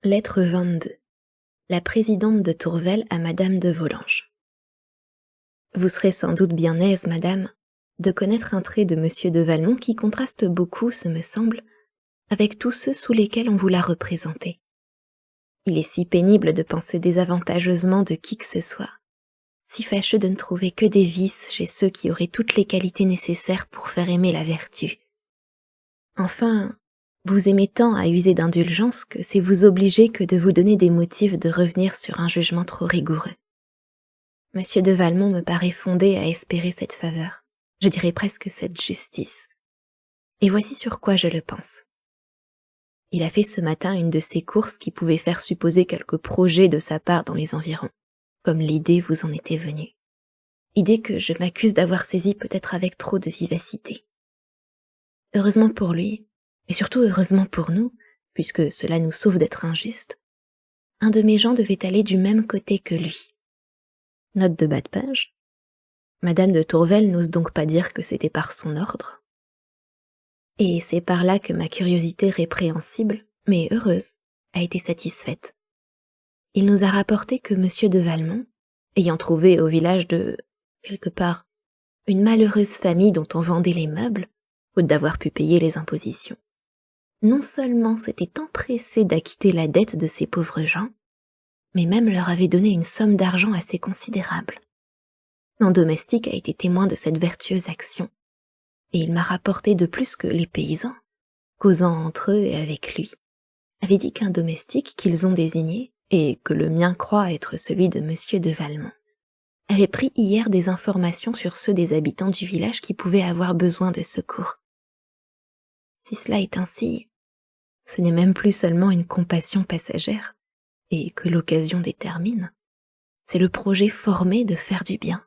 Lettre 22. La présidente de Tourvel à madame de Volanges. Vous serez sans doute bien aise, madame, de connaître un trait de monsieur de Valmont qui contraste beaucoup, ce me semble, avec tous ceux sous lesquels on vous l'a représenté. Il est si pénible de penser désavantageusement de qui que ce soit, si fâcheux de ne trouver que des vices chez ceux qui auraient toutes les qualités nécessaires pour faire aimer la vertu. Enfin, vous aimez tant à user d'indulgence que c'est vous obliger que de vous donner des motifs de revenir sur un jugement trop rigoureux. Monsieur de Valmont me paraît fondé à espérer cette faveur, je dirais presque cette justice. Et voici sur quoi je le pense. Il a fait ce matin une de ces courses qui pouvaient faire supposer quelques projets de sa part dans les environs, comme l'idée vous en était venue. Idée que je m'accuse d'avoir saisie peut-être avec trop de vivacité. Heureusement pour lui, et surtout heureusement pour nous, puisque cela nous sauve d'être injustes, un de mes gens devait aller du même côté que lui. Note de bas de page. Madame de Tourvel n'ose donc pas dire que c'était par son ordre. Et c'est par là que ma curiosité répréhensible, mais heureuse, a été satisfaite. Il nous a rapporté que monsieur de Valmont, ayant trouvé au village de, quelque part, une malheureuse famille dont on vendait les meubles, faute d'avoir pu payer les impositions, non seulement s'était empressé d'acquitter la dette de ces pauvres gens, mais même leur avait donné une somme d'argent assez considérable. Mon domestique a été témoin de cette vertueuse action, et il m'a rapporté de plus que les paysans, causant entre eux et avec lui, avaient dit qu'un domestique qu'ils ont désigné, et que le mien croit être celui de monsieur de Valmont, avait pris hier des informations sur ceux des habitants du village qui pouvaient avoir besoin de secours. Si cela est ainsi, ce n'est même plus seulement une compassion passagère, et que l'occasion détermine, c'est le projet formé de faire du bien.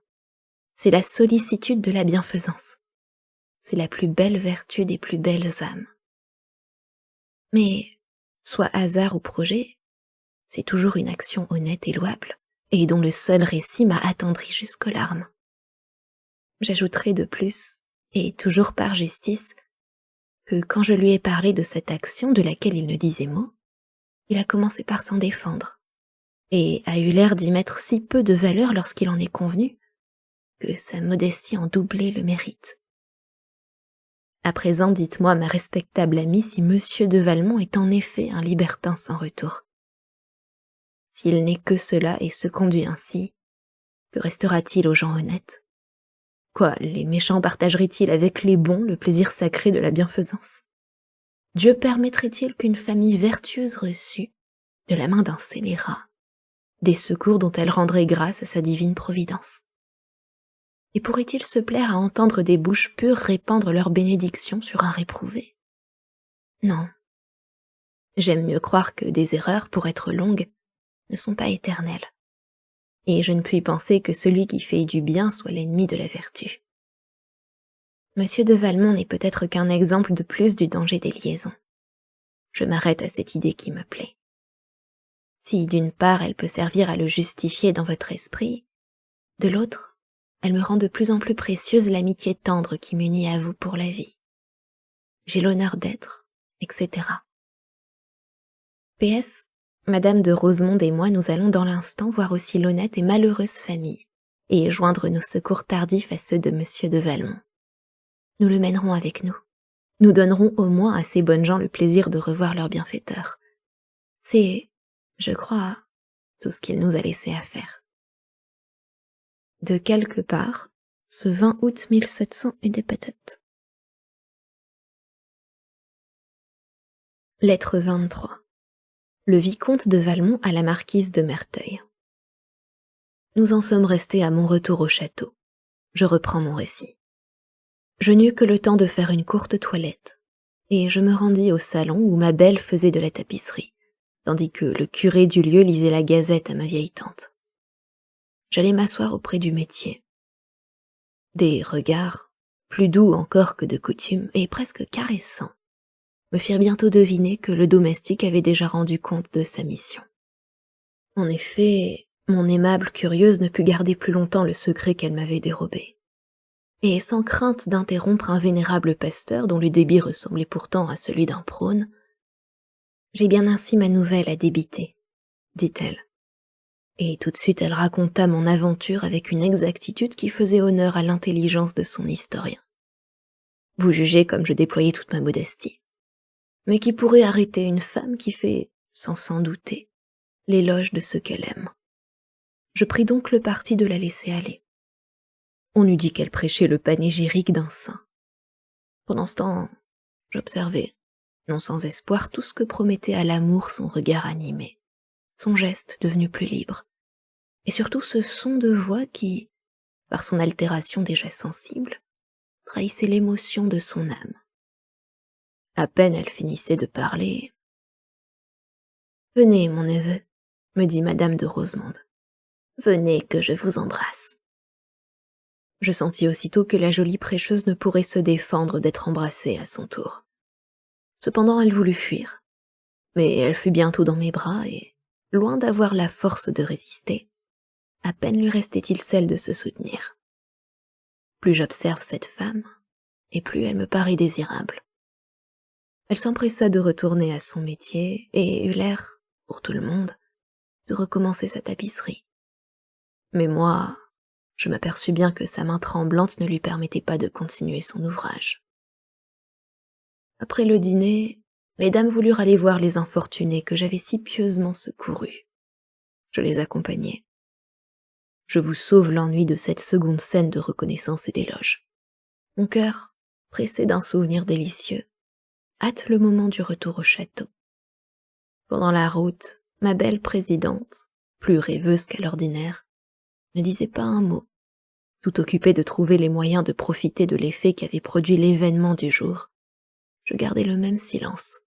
C'est la sollicitude de la bienfaisance. C'est la plus belle vertu des plus belles âmes. Mais, soit hasard ou projet, c'est toujours une action honnête et louable, et dont le seul récit m'a attendri jusqu'aux larmes. J'ajouterai de plus, et toujours par justice, que quand je lui ai parlé de cette action de laquelle il ne disait mot, il a commencé par s'en défendre, et a eu l'air d'y mettre si peu de valeur lorsqu'il en est convenu, que sa modestie en doublait le mérite. À présent, dites-moi, ma respectable amie, si monsieur de Valmont est en effet un libertin sans retour. S'il n'est que cela et se conduit ainsi, que restera-t-il aux gens honnêtes? Quoi, les méchants partageraient-ils avec les bons le plaisir sacré de la bienfaisance? Dieu permettrait-il qu'une famille vertueuse reçût, de la main d'un scélérat, des secours dont elle rendrait grâce à sa divine providence? Et pourrait-il se plaire à entendre des bouches pures répandre leurs bénédictions sur un réprouvé? Non. J'aime mieux croire que des erreurs, pour être longues, ne sont pas éternelles. Et je ne puis penser que celui qui fait du bien soit l'ennemi de la vertu. Monsieur de Valmont n'est peut-être qu'un exemple de plus du danger des liaisons. Je m'arrête à cette idée qui me plaît. Si, d'une part, elle peut servir à le justifier dans votre esprit, de l'autre, elle me rend de plus en plus précieuse l'amitié tendre qui m'unit à vous pour la vie. J'ai l'honneur d'être, etc. PS, Madame de Rosemonde et moi, nous allons dans l'instant voir aussi l'honnête et malheureuse famille, et joindre nos secours tardifs à ceux de monsieur de Valmont. Nous le mènerons avec nous. Nous donnerons au moins à ces bonnes gens le plaisir de revoir leur bienfaiteur. C'est, je crois, tout ce qu'il nous a laissé à faire. De quelque part, ce 20 août 1700 et des patates. Lettre 23. Le vicomte de Valmont à la marquise de Merteuil. Nous en sommes restés à mon retour au château. Je reprends mon récit. Je n'eus que le temps de faire une courte toilette, et je me rendis au salon où ma belle faisait de la tapisserie, tandis que le curé du lieu lisait la gazette à ma vieille tante. J'allai m'asseoir auprès du métier. Des regards, plus doux encore que de coutume, et presque caressants, me firent bientôt deviner que le domestique avait déjà rendu compte de sa mission. En effet, mon aimable curieuse ne put garder plus longtemps le secret qu'elle m'avait dérobé. Et sans crainte d'interrompre un vénérable pasteur dont le débit ressemblait pourtant à celui d'un prône, J'ai bien ainsi ma nouvelle à débiter, dit-elle. Et tout de suite elle raconta mon aventure avec une exactitude qui faisait honneur à l'intelligence de son historien. Vous jugez comme je déployais toute ma modestie. Mais qui pourrait arrêter une femme qui fait, sans s'en douter, l'éloge de ce qu'elle aime? Je pris donc le parti de la laisser aller. On eût dit qu'elle prêchait le panégyrique d'un saint. Pendant ce temps, j'observais, non sans espoir, tout ce que promettait à l'amour son regard animé, son geste devenu plus libre, et surtout ce son de voix qui, par son altération déjà sensible, trahissait l'émotion de son âme. À peine elle finissait de parler. Venez, mon neveu, me dit madame de Rosemonde. Venez que je vous embrasse. Je sentis aussitôt que la jolie prêcheuse ne pourrait se défendre d'être embrassée à son tour. Cependant elle voulut fuir, mais elle fut bientôt dans mes bras et, loin d'avoir la force de résister, à peine lui restait-il celle de se soutenir. Plus j'observe cette femme, et plus elle me paraît désirable. Elle s'empressa de retourner à son métier et eut l'air, pour tout le monde, de recommencer sa tapisserie. Mais moi, je m'aperçus bien que sa main tremblante ne lui permettait pas de continuer son ouvrage. Après le dîner, les dames voulurent aller voir les infortunés que j'avais si pieusement secourus. Je les accompagnai. Je vous sauve l'ennui de cette seconde scène de reconnaissance et d'éloge. Mon cœur, pressé d'un souvenir délicieux, hâte le moment du retour au château. Pendant la route, ma belle présidente, plus rêveuse qu'à l'ordinaire, ne disait pas un mot, tout occupée de trouver les moyens de profiter de l'effet qu'avait produit l'événement du jour. Je gardais le même silence.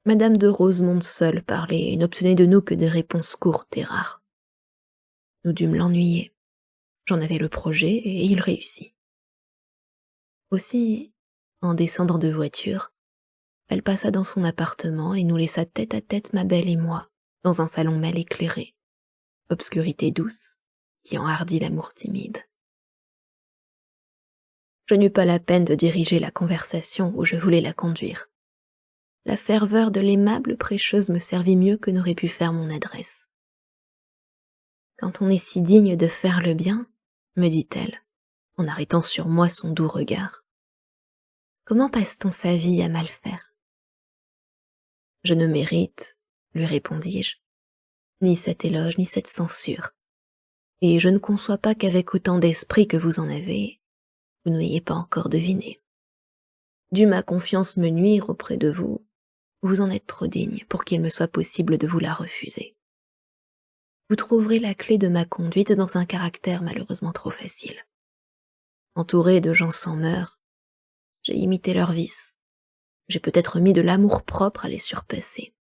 Madame de Rosemonde seule parlait et n'obtenait de nous que des réponses courtes et rares. Nous dûmes l'ennuyer. J'en avais le projet et il réussit. Aussi, en descendant de voiture, elle passa dans son appartement et nous laissa tête à tête ma belle et moi, dans un salon mal éclairé, obscurité douce qui enhardit l'amour timide. Je n'eus pas la peine de diriger la conversation où je voulais la conduire. La ferveur de l'aimable prêcheuse me servit mieux que n'aurait pu faire mon adresse. Quand on est si digne de faire le bien, me dit-elle, en arrêtant sur moi son doux regard, comment passe-t-on sa vie à mal faire? Je ne mérite, lui répondis-je, ni cet éloge ni cette censure, et je ne conçois pas qu'avec autant d'esprit que vous en avez, vous n'ayez pas encore deviné. Dût ma confiance me nuire auprès de vous, vous en êtes trop digne pour qu'il me soit possible de vous la refuser. Vous trouverez la clé de ma conduite dans un caractère malheureusement trop facile. Entouré de gens sans mœurs, j'ai imité leurs vices. J'ai peut-être mis de l'amour-propre à les surpasser.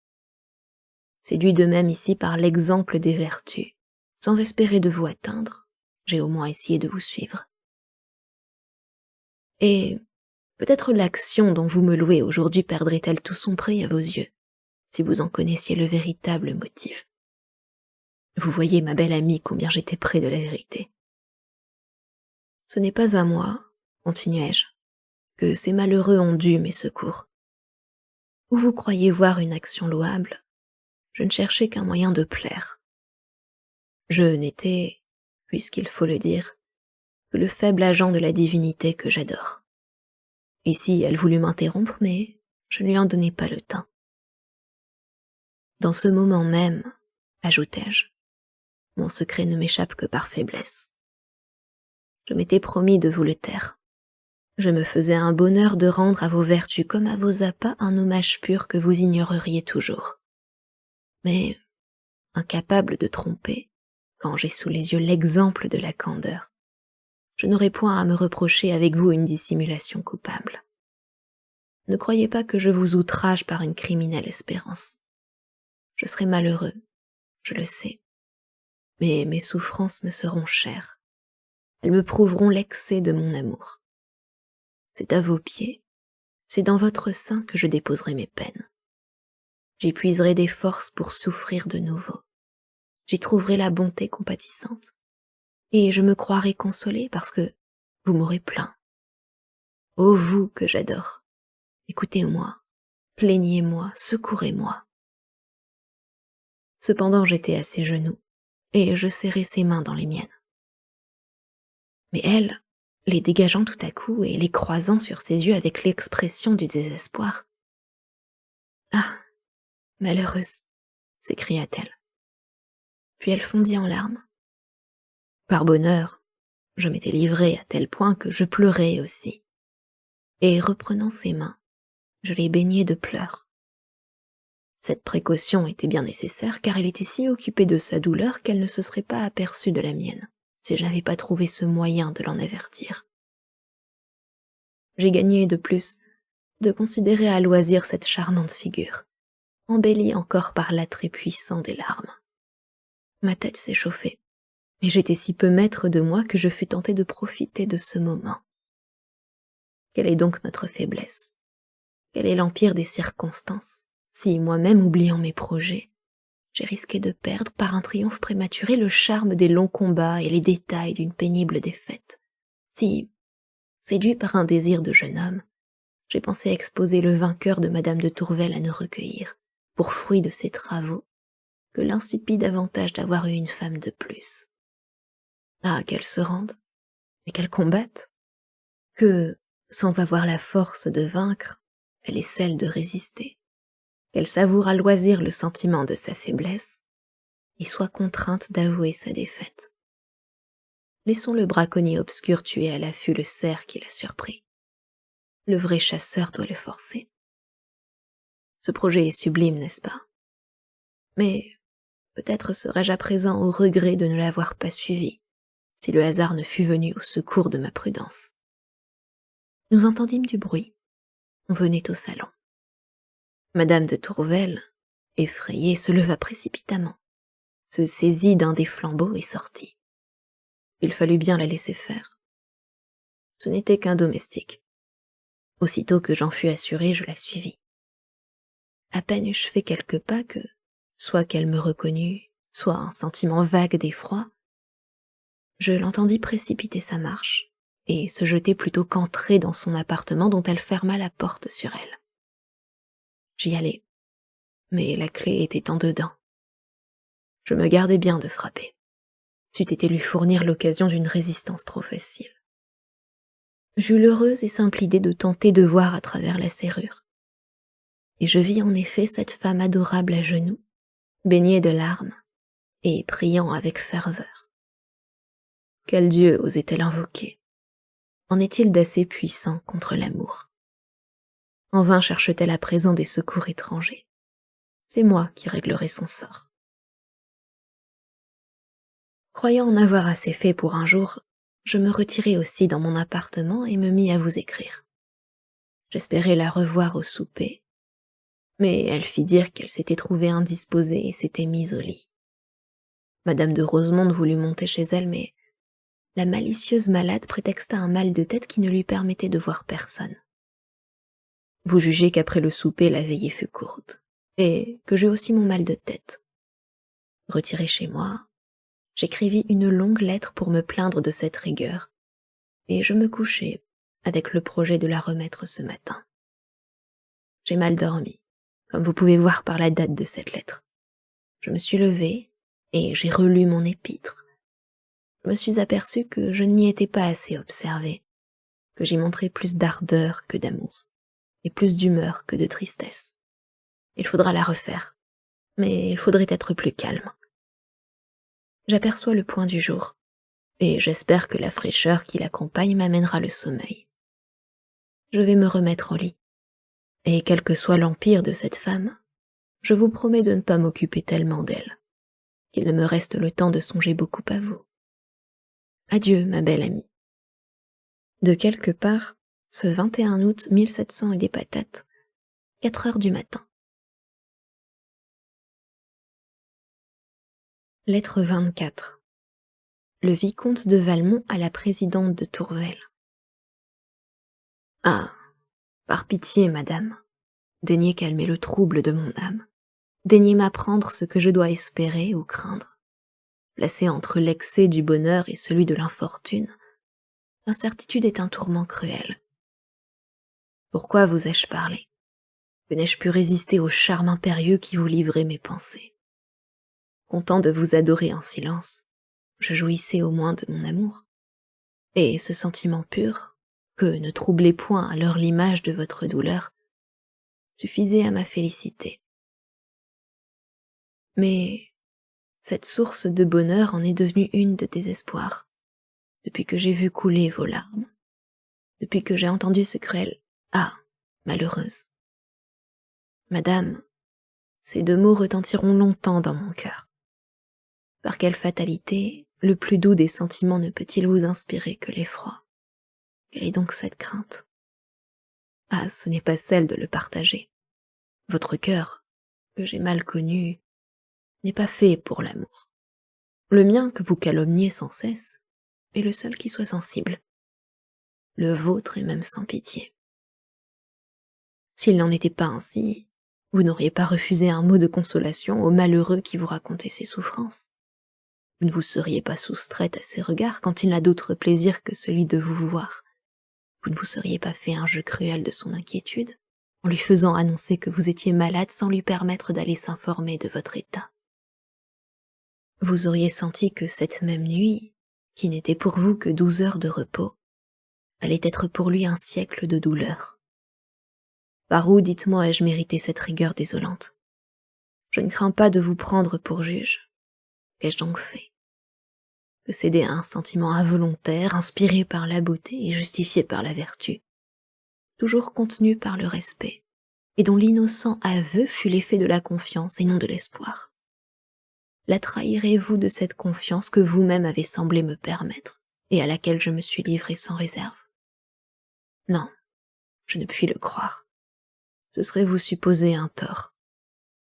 Séduit de même ici par l'exemple des vertus, sans espérer de vous atteindre, j'ai au moins essayé de vous suivre. Et peut-être l'action dont vous me louez aujourd'hui perdrait-elle tout son prix à vos yeux, si vous en connaissiez le véritable motif. Vous voyez, ma belle amie, combien j'étais près de la vérité. Ce n'est pas à moi, continuai-je, que ces malheureux ont dû mes secours. Où vous croyez voir une action louable, je ne cherchais qu'un moyen de plaire. Je n'étais, puisqu'il faut le dire, que le faible agent de la divinité que j'adore. Ici, elle voulut m'interrompre, mais je ne lui en donnai pas le temps. Dans ce moment même, ajoutai-je, mon secret ne m'échappe que par faiblesse. Je m'étais promis de vous le taire. Je me faisais un bonheur de rendre à vos vertus comme à vos appas un hommage pur que vous ignoreriez toujours. Mais, incapable de tromper, quand j'ai sous les yeux l'exemple de la candeur, je n'aurai point à me reprocher avec vous une dissimulation coupable. Ne croyez pas que je vous outrage par une criminelle espérance. Je serai malheureux, je le sais, mais mes souffrances me seront chères. Elles me prouveront l'excès de mon amour. C'est à vos pieds, c'est dans votre sein que je déposerai mes peines. J'y puiserai des forces pour souffrir de nouveau. J'y trouverai la bonté compatissante, et je me croirai consolée parce que vous m'aurez plaint. Ô vous que j'adore, écoutez-moi, plaignez-moi, secourez-moi. Cependant j'étais à ses genoux, et je serrai ses mains dans les miennes. Mais elle, les dégageant tout à coup et les croisant sur ses yeux avec l'expression du désespoir. Ah, malheureuse, s'écria-t-elle. Puis elle fondit en larmes. Par bonheur, je m'étais livrée à tel point que je pleurais aussi. Et reprenant ses mains, je les baignai de pleurs. Cette précaution était bien nécessaire car elle était si occupée de sa douleur qu'elle ne se serait pas aperçue de la mienne, si je n'avais pas trouvé ce moyen de l'en avertir. J'ai gagné de plus de considérer à loisir cette charmante figure, embellie encore par l'attrait puissant des larmes. Ma tête s'échauffait, mais j'étais si peu maître de moi que je fus tenté de profiter de ce moment. Quelle est donc notre faiblesse? Quel est l'empire des circonstances, si, moi-même oubliant mes projets, j'ai risqué de perdre par un triomphe prématuré le charme des longs combats et les détails d'une pénible défaite, si, séduit par un désir de jeune homme, j'ai pensé exposer le vainqueur de Madame de Tourvel à ne recueillir, pour fruit de ses travaux, que l'insipide avantage d'avoir eu une femme de plus. Ah, qu'elle se rende, et qu'elle combatte, que, sans avoir la force de vaincre, elle est celle de résister, qu'elle savoure à loisir le sentiment de sa faiblesse, et soit contrainte d'avouer sa défaite. Laissons le braconnier obscur tuer à l'affût le cerf qui l'a surpris. Le vrai chasseur doit le forcer. Ce projet est sublime, n'est-ce pas? Mais peut-être serais-je à présent au regret de ne l'avoir pas suivi, si le hasard ne fût venu au secours de ma prudence. Nous entendîmes du bruit. On venait au salon. Madame de Tourvel, effrayée, se leva précipitamment, se saisit d'un des flambeaux et sortit. Il fallut bien la laisser faire. Ce n'était qu'un domestique. Aussitôt que j'en fus assuré, je la suivis. À peine eus-je fait quelques pas que, soit qu'elle me reconnût, soit un sentiment vague d'effroi, je l'entendis précipiter sa marche et se jeter plutôt qu'entrer dans son appartement dont elle ferma la porte sur elle. J'y allai, mais la clé était en dedans. Je me gardai bien de frapper. C'eût été lui fournir l'occasion d'une résistance trop facile. J'eus l'heureuse et simple idée de tenter de voir à travers la serrure. Et je vis en effet cette femme adorable à genoux, baignée de larmes, et priant avec ferveur. Quel Dieu osait-elle invoquer? En est-il d'assez puissant contre l'amour? En vain cherche-t-elle à présent des secours étrangers. C'est moi qui réglerai son sort. Croyant en avoir assez fait pour un jour, je me retirai aussi dans mon appartement et me mis à vous écrire. J'espérais la revoir au souper, mais elle fit dire qu'elle s'était trouvée indisposée et s'était mise au lit. Madame de Rosemonde voulut monter chez elle, mais la malicieuse malade prétexta un mal de tête qui ne lui permettait de voir personne. Vous jugez qu'après le souper, la veillée fut courte, et que j'eus aussi mon mal de tête. Retiré chez moi, j'écrivis une longue lettre pour me plaindre de cette rigueur, et je me couchai avec le projet de la remettre ce matin. J'ai mal dormi, comme vous pouvez voir par la date de cette lettre. Je me suis levée, et j'ai relu mon épître. Je me suis aperçu que je ne m'y étais pas assez observée, que j'y montrais plus d'ardeur que d'amour, et plus d'humeur que de tristesse. Il faudra la refaire, mais il faudrait être plus calme. J'aperçois le point du jour, et j'espère que la fraîcheur qui l'accompagne m'amènera le sommeil. Je vais me remettre au lit, et quel que soit l'empire de cette femme, je vous promets de ne pas m'occuper tellement d'elle, qu'il ne me reste le temps de songer beaucoup à vous. Adieu, ma belle amie. De quelque part, ce 21 août 1700 et des patates, 4 heures du matin. Lettre 24. Le vicomte de Valmont à la présidente de Tourvel. Ah, par pitié, madame, daignez calmer le trouble de mon âme. Daignez m'apprendre ce que je dois espérer ou craindre. Placé entre l'excès du bonheur et celui de l'infortune, l'incertitude est un tourment cruel. Pourquoi vous ai-je parlé? Que n'ai-je pu résister au charme impérieux qui vous livrait mes pensées? Content de vous adorer en silence, je jouissais au moins de mon amour. Et ce sentiment pur, que ne troublait point alors l'image de votre douleur, suffisait à ma félicité. Mais cette source de bonheur en est devenue une de désespoir, depuis que j'ai vu couler vos larmes, depuis que j'ai entendu ce cruel « Ah, malheureuse ». Madame, ces deux mots retentiront longtemps dans mon cœur. Par quelle fatalité, le plus doux des sentiments ne peut-il vous inspirer que l'effroi? Quelle est donc cette crainte? Ah, ce n'est pas celle de le partager. Votre cœur, que j'ai mal connu, n'est pas fait pour l'amour. Le mien, que vous calomniez sans cesse, est le seul qui soit sensible. Le vôtre est même sans pitié. S'il n'en était pas ainsi, vous n'auriez pas refusé un mot de consolation au malheureux qui vous racontait ses souffrances. Vous ne vous seriez pas soustraite à ses regards quand il n'a d'autre plaisir que celui de vous voir. Vous ne vous seriez pas fait un jeu cruel de son inquiétude, en lui faisant annoncer que vous étiez malade sans lui permettre d'aller s'informer de votre état. Vous auriez senti que cette même nuit, qui n'était pour vous que 12 heures de repos, allait être pour lui un siècle de douleur. Par où, dites-moi, ai-je mérité cette rigueur désolante? Je ne crains pas de vous prendre pour juge. Qu'ai-je donc fait? Que céder à un sentiment involontaire, inspiré par la beauté et justifié par la vertu, toujours contenu par le respect, et dont l'innocent aveu fut l'effet de la confiance et non de l'espoir. La trahirez-vous de cette confiance que vous-même avez semblé me permettre, et à laquelle je me suis livré sans réserve? Non, je ne puis le croire. Ce serait vous supposer un tort,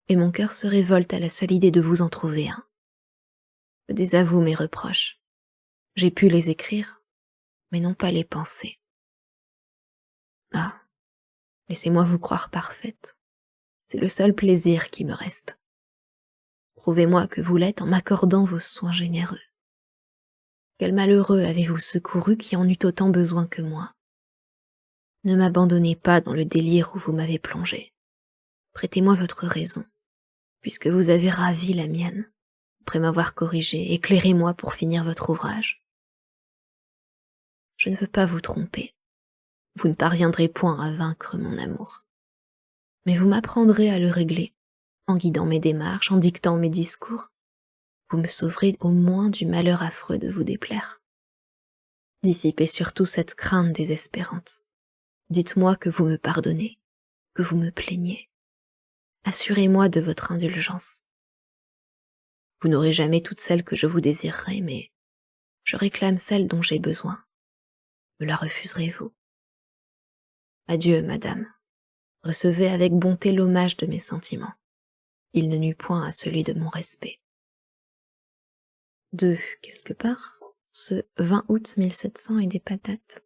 et mon cœur se révolte à la seule idée de vous en trouver un. Je désavoue mes reproches. J'ai pu les écrire, mais non pas les penser. Ah, laissez-moi vous croire parfaite. C'est le seul plaisir qui me reste. Prouvez-moi que vous l'êtes en m'accordant vos soins généreux. Quel malheureux avez-vous secouru qui en eût autant besoin que moi? Ne m'abandonnez pas dans le délire où vous m'avez plongé. Prêtez-moi votre raison, puisque vous avez ravi la mienne. Après m'avoir corrigé, éclairez-moi pour finir votre ouvrage. Je ne veux pas vous tromper. Vous ne parviendrez point à vaincre mon amour. Mais vous m'apprendrez à le régler, en guidant mes démarches, en dictant mes discours. Vous me sauverez au moins du malheur affreux de vous déplaire. Dissipez surtout cette crainte désespérante. Dites-moi que vous me pardonnez, que vous me plaignez. Assurez-moi de votre indulgence. Vous n'aurez jamais toute celle que je vous désirerai, mais je réclame celle dont j'ai besoin. Me la refuserez-vous? Adieu, madame. Recevez avec bonté l'hommage de mes sentiments. Il ne nuit point à celui de mon respect. De quelque part, ce 20 août 1700 et des patates.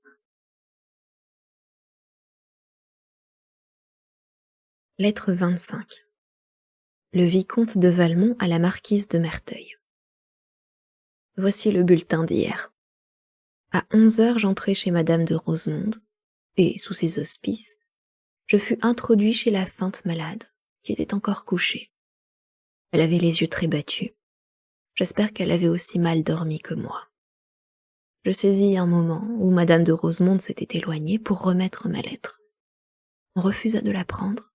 Lettre 25. Le vicomte de Valmont à la marquise de Merteuil. Voici le bulletin d'hier. À 11 heures, j'entrai chez madame de Rosemonde, et, sous ses auspices, je fus introduit chez la feinte malade, qui était encore couchée. Elle avait les yeux très battus. J'espère qu'elle avait aussi mal dormi que moi. Je saisis un moment où madame de Rosemonde s'était éloignée pour remettre ma lettre. On refusa de la prendre,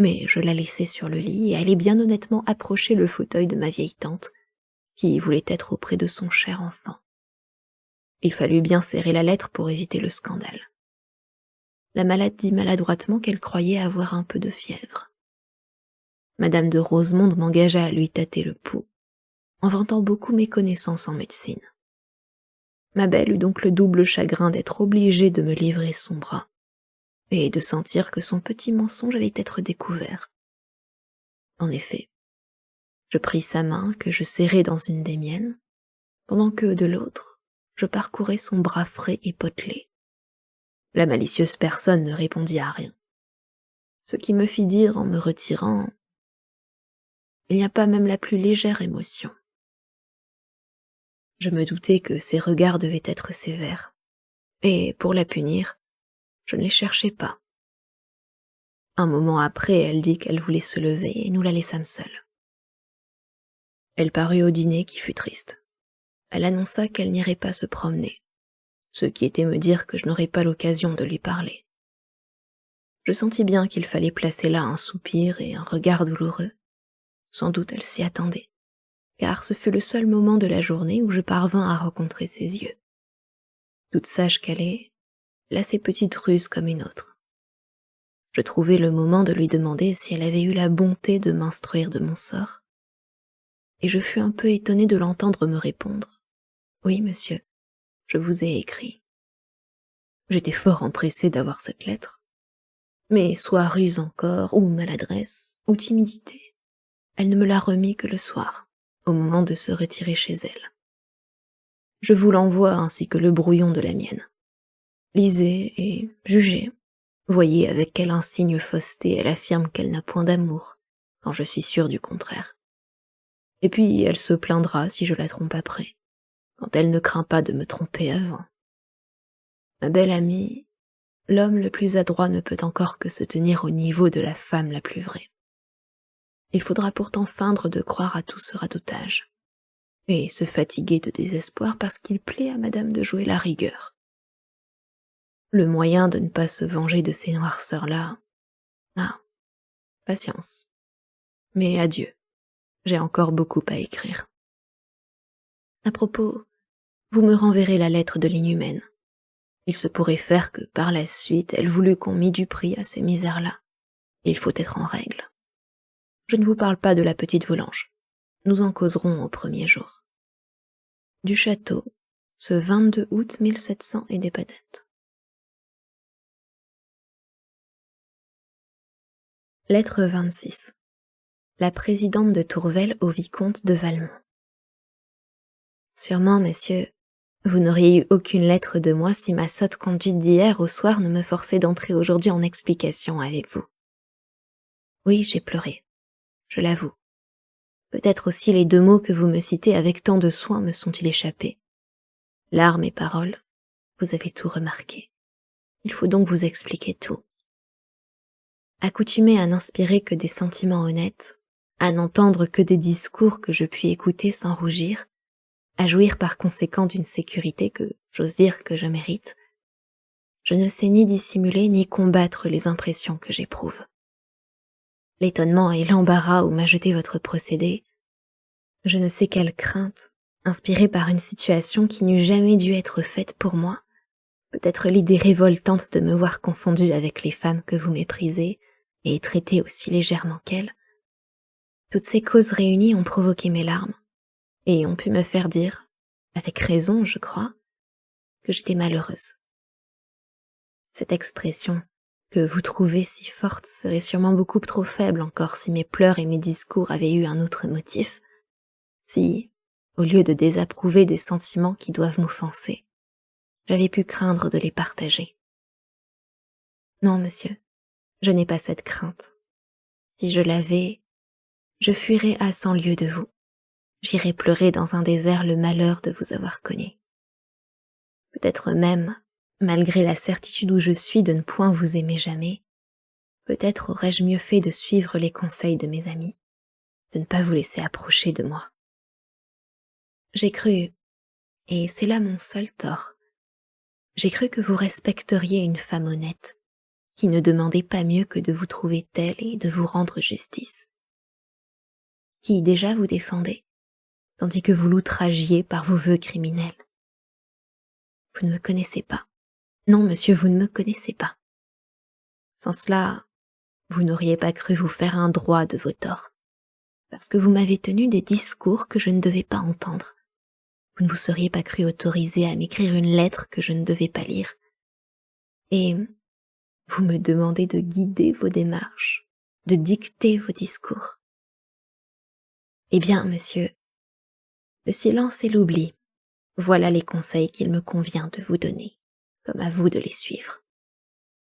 mais je la laissai sur le lit et allai bien honnêtement approcher le fauteuil de ma vieille tante, qui voulait être auprès de son cher enfant. Il fallut bien serrer la lettre pour éviter le scandale. La malade dit maladroitement qu'elle croyait avoir un peu de fièvre. Madame de Rosemonde m'engagea à lui tâter le pouls, en vantant beaucoup mes connaissances en médecine. Ma belle eut donc le double chagrin d'être obligée de me livrer son bras, et de sentir que son petit mensonge allait être découvert. En effet, je pris sa main que je serrai dans une des miennes, pendant que, de l'autre, je parcourais son bras frais et potelé. La malicieuse personne ne répondit à rien, ce qui me fit dire en me retirant « Il n'y a pas même la plus légère émotion ». Je me doutais que ses regards devaient être sévères, et, pour la punir, je ne les cherchais pas. Un moment après, elle dit qu'elle voulait se lever et nous la laissâmes seule. Elle parut au dîner qui fut triste. Elle annonça qu'elle n'irait pas se promener, ce qui était me dire que je n'aurais pas l'occasion de lui parler. Je sentis bien qu'il fallait placer là un soupir et un regard douloureux. Sans doute elle s'y attendait, car ce fut le seul moment de la journée où je parvins à rencontrer ses yeux. Toute sage qu'elle est, là ses petites ruses comme une autre. Je trouvai le moment de lui demander si elle avait eu la bonté de m'instruire de mon sort, et je fus un peu étonnée de l'entendre me répondre. Oui, monsieur, je vous ai écrit. J'étais fort empressée d'avoir cette lettre. Mais soit ruse encore, ou maladresse, ou timidité, elle ne me l'a remis que le soir, au moment de se retirer chez elle. Je vous l'envoie ainsi que le brouillon de la mienne. Lisez et jugez. Voyez avec quelle insigne fausseté elle affirme qu'elle n'a point d'amour, quand je suis sûre du contraire. Et puis elle se plaindra si je la trompe après, quand elle ne craint pas de me tromper avant. Ma belle amie, l'homme le plus adroit ne peut encore que se tenir au niveau de la femme la plus vraie. Il faudra pourtant feindre de croire à tout ce radoutage, et se fatiguer de désespoir parce qu'il plaît à madame de jouer la rigueur. Le moyen de ne pas se venger de ces noirceurs-là... Ah, patience. Mais adieu, j'ai encore beaucoup à écrire. À propos, vous me renverrez la lettre de l'inhumaine. Il se pourrait faire que, par la suite, elle voulût qu'on mît du prix à ces misères-là. Il faut être en règle. Je ne vous parle pas de la petite Volanges. Nous en causerons au premier jour. Du château, ce 22 août 1700 et des padettes. Lettre 26. La présidente de Tourvel au vicomte de Valmont. Sûrement, messieurs, vous n'auriez eu aucune lettre de moi si ma sotte conduite d'hier au soir ne me forçait d'entrer aujourd'hui en explication avec vous. Oui, j'ai pleuré, je l'avoue. Peut-être aussi les 2 mots que vous me citez avec tant de soin me sont-ils échappés. Larmes et paroles, vous avez tout remarqué. Il faut donc vous expliquer tout. Accoutumée à n'inspirer que des sentiments honnêtes, à n'entendre que des discours que je puis écouter sans rougir, à jouir par conséquent d'une sécurité que j'ose dire que je mérite, je ne sais ni dissimuler ni combattre les impressions que j'éprouve. L'étonnement et l'embarras où m'a jeté votre procédé, je ne sais quelle crainte, inspirée par une situation qui n'eût jamais dû être faite pour moi, peut-être l'idée révoltante de me voir confondue avec les femmes que vous méprisez et traitez aussi légèrement qu'elles. Toutes ces causes réunies ont provoqué mes larmes et ont pu me faire dire, avec raison je crois, que j'étais malheureuse. Cette expression que vous trouvez si forte serait sûrement beaucoup trop faible encore si mes pleurs et mes discours avaient eu un autre motif, si, au lieu de désapprouver des sentiments qui doivent m'offenser, j'avais pu craindre de les partager. Non, monsieur, je n'ai pas cette crainte. Si je l'avais, je fuirais à 100 lieues de vous. J'irais pleurer dans un désert le malheur de vous avoir connu. Peut-être même, malgré la certitude où je suis de ne point vous aimer jamais, peut-être aurais-je mieux fait de suivre les conseils de mes amis, de ne pas vous laisser approcher de moi. J'ai cru, et c'est là mon seul tort, j'ai cru que vous respecteriez une femme honnête, qui ne demandait pas mieux que de vous trouver telle et de vous rendre justice, qui déjà vous défendait, tandis que vous l'outragiez par vos vœux criminels. Vous ne me connaissez pas. Non, monsieur, vous ne me connaissez pas. Sans cela, vous n'auriez pas cru vous faire un droit de vos torts, parce que vous m'avez tenu des discours que je ne devais pas entendre. Vous ne vous seriez pas cru autorisé à m'écrire une lettre que je ne devais pas lire. Et vous me demandez de guider vos démarches, de dicter vos discours. Eh bien, monsieur, le silence et l'oubli, voilà les conseils qu'il me convient de vous donner, comme à vous de les suivre.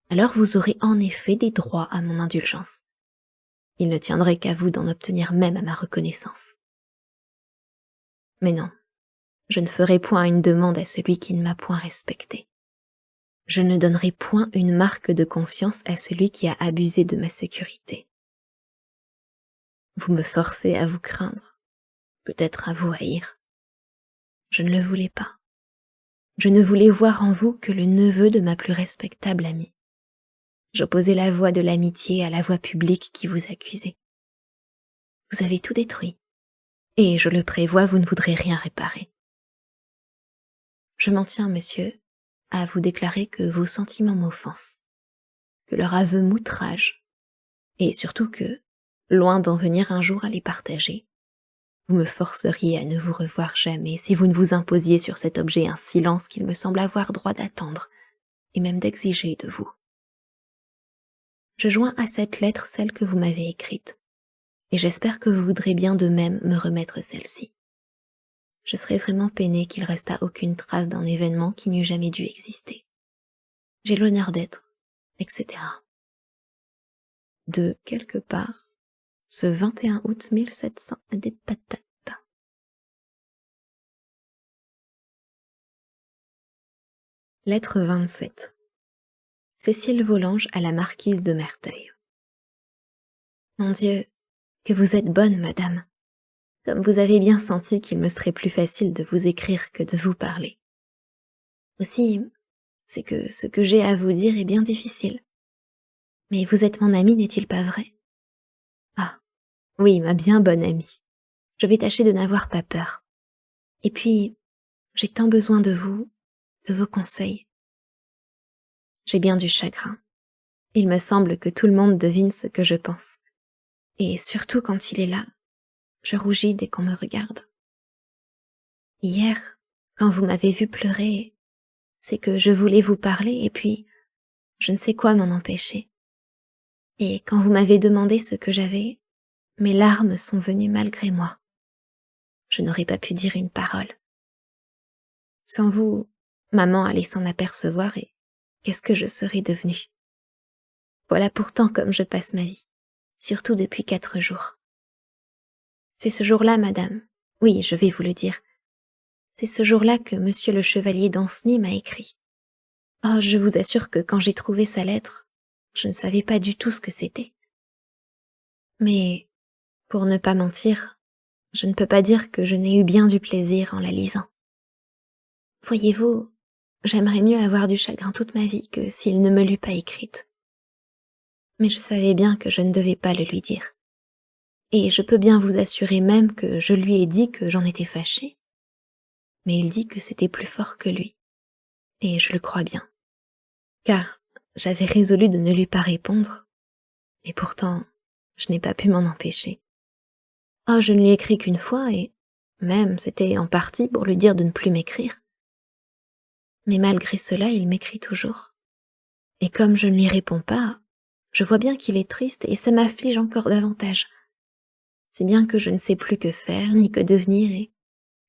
Alors vous aurez en effet des droits à mon indulgence. Il ne tiendrait qu'à vous d'en obtenir même à ma reconnaissance. Mais non, je ne ferai point une demande à celui qui ne m'a point respecté. Je ne donnerai point une marque de confiance à celui qui a abusé de ma sécurité. Vous me forcez à vous craindre, peut-être à vous haïr. Je ne le voulais pas. Je ne voulais voir en vous que le neveu de ma plus respectable amie. J'opposais la voix de l'amitié à la voix publique qui vous accusait. Vous avez tout détruit, et je le prévois, vous ne voudrez rien réparer. Je m'en tiens, monsieur, à vous déclarer que vos sentiments m'offensent, que leur aveu m'outrage, et surtout que, loin d'en venir un jour à les partager, vous me forceriez à ne vous revoir jamais si vous ne vous imposiez sur cet objet un silence qu'il me semble avoir droit d'attendre, et même d'exiger de vous. Je joins à cette lettre celle que vous m'avez écrite, et j'espère que vous voudrez bien de même me remettre celle-ci. Je serais vraiment peinée qu'il restât aucune trace d'un événement qui n'eût jamais dû exister. J'ai l'honneur d'être, etc. De quelque part, ce 21 août 1700 des patates. Lettre 27. Cécile Volanges à la marquise de Merteuil. Mon Dieu, que vous êtes bonne, madame. Comme vous avez bien senti qu'il me serait plus facile de vous écrire que de vous parler. Aussi, c'est que ce que j'ai à vous dire est bien difficile. Mais vous êtes mon amie, n'est-il pas vrai? Ah, oui, ma bien bonne amie. Je vais tâcher de n'avoir pas peur. Et puis, j'ai tant besoin de vous, de vos conseils. J'ai bien du chagrin. Il me semble que tout le monde devine ce que je pense. Et surtout quand il est là, je rougis dès qu'on me regarde. Hier, quand vous m'avez vu pleurer, c'est que je voulais vous parler et puis je ne sais quoi m'en empêcher. Et quand vous m'avez demandé ce que j'avais, mes larmes sont venues malgré moi. Je n'aurais pas pu dire une parole. Sans vous, maman allait s'en apercevoir et qu'est-ce que je serais devenue? Voilà pourtant comme je passe ma vie, surtout depuis 4 jours. C'est ce jour-là, madame, oui, je vais vous le dire, c'est ce jour-là que monsieur le chevalier d'Ancenis m'a écrit. Oh, je vous assure que quand j'ai trouvé sa lettre, je ne savais pas du tout ce que c'était. Mais, pour ne pas mentir, je ne peux pas dire que je n'ai eu bien du plaisir en la lisant. Voyez-vous, j'aimerais mieux avoir du chagrin toute ma vie que s'il ne me l'eût pas écrite. Mais je savais bien que je ne devais pas le lui dire. Et je peux bien vous assurer même que je lui ai dit que j'en étais fâchée. Mais il dit que c'était plus fort que lui. Et je le crois bien. Car j'avais résolu de ne lui pas répondre. Et pourtant, je n'ai pas pu m'en empêcher. Oh, je ne lui ai écrit qu'une fois et même c'était en partie pour lui dire de ne plus m'écrire. Mais malgré cela, il m'écrit toujours. Et comme je ne lui réponds pas, je vois bien qu'il est triste et ça m'afflige encore davantage. Si bien que je ne sais plus que faire ni que devenir et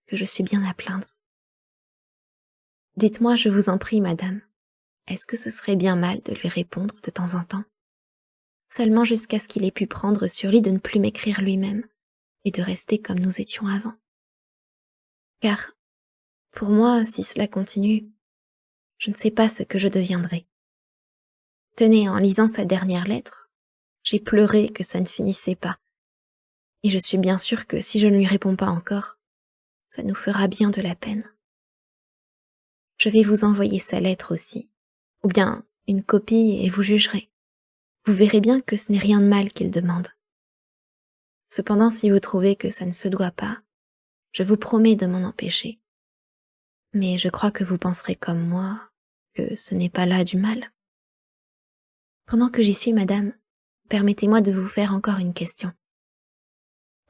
que je suis bien à plaindre. Dites-moi, je vous en prie, madame, est-ce que ce serait bien mal de lui répondre de temps en temps? Seulement jusqu'à ce qu'il ait pu prendre sur lui de ne plus m'écrire lui-même et de rester comme nous étions avant. Car, pour moi, si cela continue, je ne sais pas ce que je deviendrai. Tenez, en lisant sa dernière lettre, j'ai pleuré que ça ne finissait pas. Et je suis bien sûre que si je ne lui réponds pas encore, ça nous fera bien de la peine. Je vais vous envoyer sa lettre aussi, ou bien une copie et vous jugerez. Vous verrez bien que ce n'est rien de mal qu'il demande. Cependant, si vous trouvez que ça ne se doit pas, je vous promets de m'en empêcher. Mais je crois que vous penserez comme moi que ce n'est pas là du mal. Pendant que j'y suis, madame, permettez-moi de vous faire encore une question.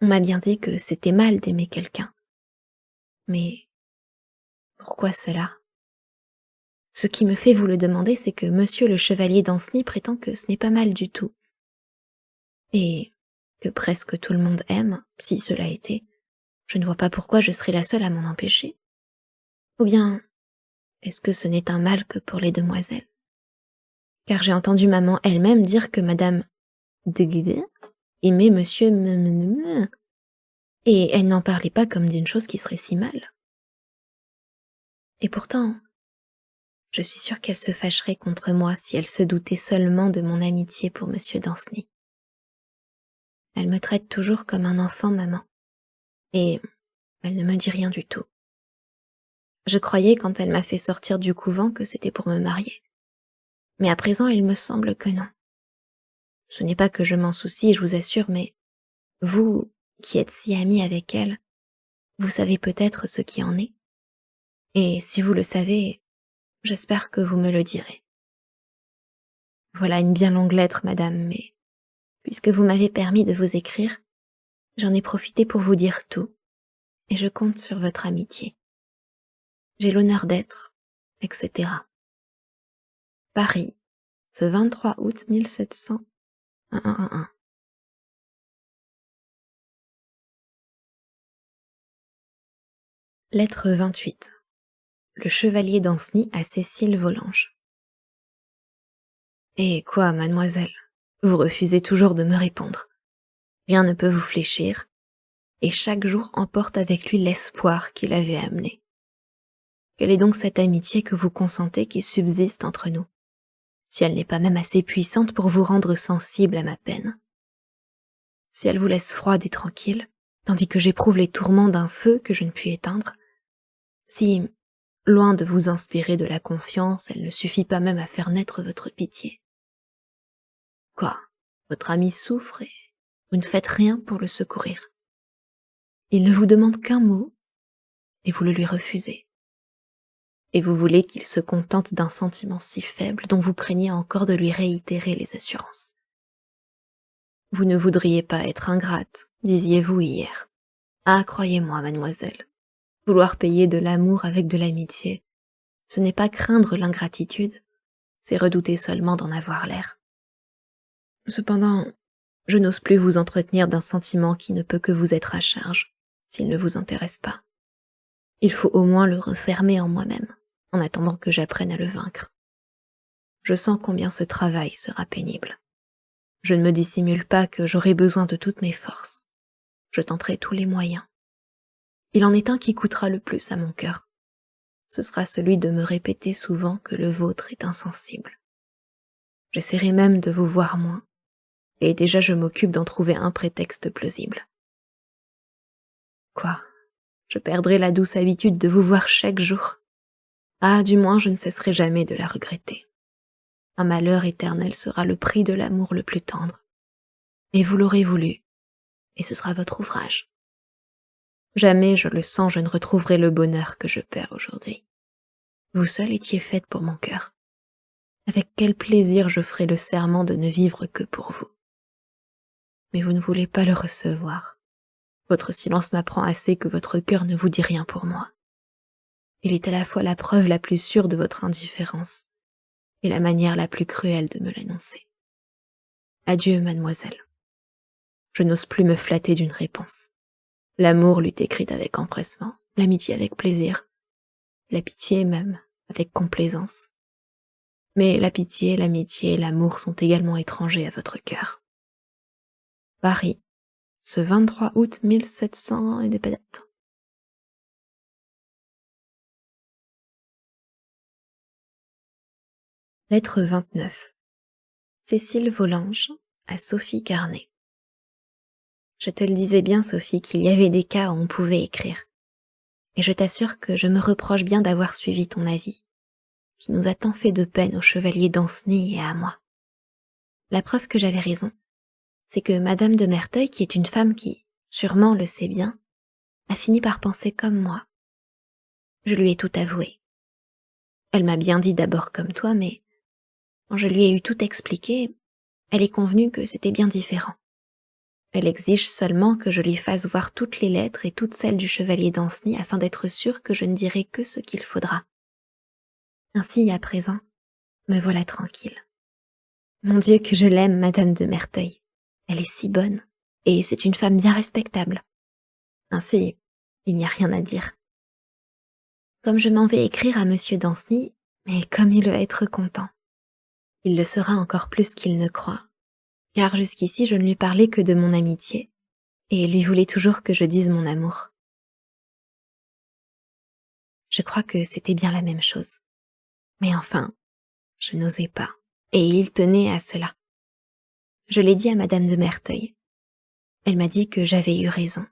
On m'a bien dit que c'était mal d'aimer quelqu'un. Mais pourquoi cela? Ce qui me fait vous le demander, c'est que monsieur le chevalier d'Ancenis prétend que ce n'est pas mal du tout. Et que presque tout le monde aime, si cela était, je ne vois pas pourquoi je serais la seule à m'en empêcher. Ou bien, est-ce que ce n'est un mal que pour les demoiselles? Car j'ai entendu maman elle-même dire que madame de aimait monsieur et elle n'en parlait pas comme d'une chose qui serait si mal. Et pourtant, Je suis sûre qu'elle se fâcherait contre moi si elle se doutait seulement de mon amitié pour monsieur Danceny. Elle me traite toujours comme un enfant, maman, et elle ne me dit rien du tout. Je croyais quand elle m'a fait sortir du couvent que c'était pour me marier. Mais à présent, il me semble que non. Ce n'est pas que je m'en soucie, je vous assure, mais vous, qui êtes si amie avec elle, vous savez peut-être ce qui en est. Et si vous le savez, j'espère que vous me le direz. Voilà une bien longue lettre, madame, mais puisque vous m'avez permis de vous écrire, j'en ai profité pour vous dire tout, et je compte sur votre amitié. J'ai l'honneur d'être, etc. Paris, ce 23 août 1700. Lettre 28. Le chevalier Danceny à Cécile Volanges. Eh quoi, mademoiselle, vous refusez toujours de me répondre. Rien ne peut vous fléchir, et chaque jour emporte avec lui l'espoir qu'il avait amené. Quelle est donc cette amitié que vous consentez qui subsiste entre nous, si elle n'est pas même assez puissante pour vous rendre sensible à ma peine? Si elle vous laisse froide et tranquille, tandis que j'éprouve les tourments d'un feu que je ne puis éteindre, si, loin de vous inspirer de la confiance, elle ne suffit pas même à faire naître votre pitié. Quoi, votre ami souffre et vous ne faites rien pour le secourir. Il ne vous demande qu'un mot, et vous le lui refusez. Et vous voulez qu'il se contente d'un sentiment si faible dont vous craignez encore de lui réitérer les assurances. Vous ne voudriez pas être ingrate, disiez-vous hier. Ah, croyez-moi, mademoiselle, vouloir payer de l'amour avec de l'amitié, ce n'est pas craindre l'ingratitude, c'est redouter seulement d'en avoir l'air. Cependant, je n'ose plus vous entretenir d'un sentiment qui ne peut que vous être à charge, s'il ne vous intéresse pas. Il faut au moins le refermer en moi-même, en attendant que j'apprenne à le vaincre. Je sens combien ce travail sera pénible. Je ne me dissimule pas que j'aurai besoin de toutes mes forces. Je tenterai tous les moyens. Il en est un qui coûtera le plus à mon cœur. Ce sera celui de me répéter souvent que le vôtre est insensible. J'essaierai même de vous voir moins, et déjà je m'occupe d'en trouver un prétexte plausible. Quoi, je perdrai la douce habitude de vous voir chaque jour. Ah, du moins je ne cesserai jamais de la regretter. Un malheur éternel sera le prix de l'amour le plus tendre. Et vous l'aurez voulu, et ce sera votre ouvrage. Jamais, je le sens, je ne retrouverai le bonheur que je perds aujourd'hui. Vous seule étiez faite pour mon cœur. Avec quel plaisir je ferai le serment de ne vivre que pour vous. Mais vous ne voulez pas le recevoir. Votre silence m'apprend assez que votre cœur ne vous dit rien pour moi. Il est à la fois la preuve la plus sûre de votre indifférence et la manière la plus cruelle de me l'annoncer. Adieu, mademoiselle. Je n'ose plus me flatter d'une réponse. L'amour l'eût écrite avec empressement, l'amitié avec plaisir, la pitié même avec complaisance. Mais la pitié, l'amitié et l'amour sont également étrangers à votre cœur. Paris, ce 23 août 1700 et des pédates. Lettre 29. Cécile Volanges à Sophie Carnet. Je te le disais bien, Sophie, qu'il y avait des cas où on pouvait écrire. Et je t'assure que je me reproche bien d'avoir suivi ton avis, qui nous a tant fait de peine au chevalier Danceny et à moi. La preuve que j'avais raison, c'est que Madame de Merteuil, qui est une femme qui, sûrement le sait bien, a fini par penser comme moi. Je lui ai tout avoué. Elle m'a bien dit d'abord comme toi, mais quand je lui ai eu tout expliqué, elle est convenue que c'était bien différent. Elle exige seulement que je lui fasse voir toutes les lettres et toutes celles du chevalier Danceny afin d'être sûre que je ne dirai que ce qu'il faudra. Ainsi, à présent, me voilà tranquille. Mon Dieu, que je l'aime, Madame de Merteuil. Elle est si bonne, et c'est une femme bien respectable. Ainsi, il n'y a rien à dire. Comme je m'en vais écrire à monsieur Danceny, mais comme il va être content. Il le sera encore plus qu'il ne croit, car jusqu'ici je ne lui parlais que de mon amitié, et lui voulait toujours que je dise mon amour. Je crois que c'était bien la même chose. Mais enfin, je n'osais pas, et il tenait à cela. Je l'ai dit à madame de Merteuil. Elle m'a dit que j'avais eu raison,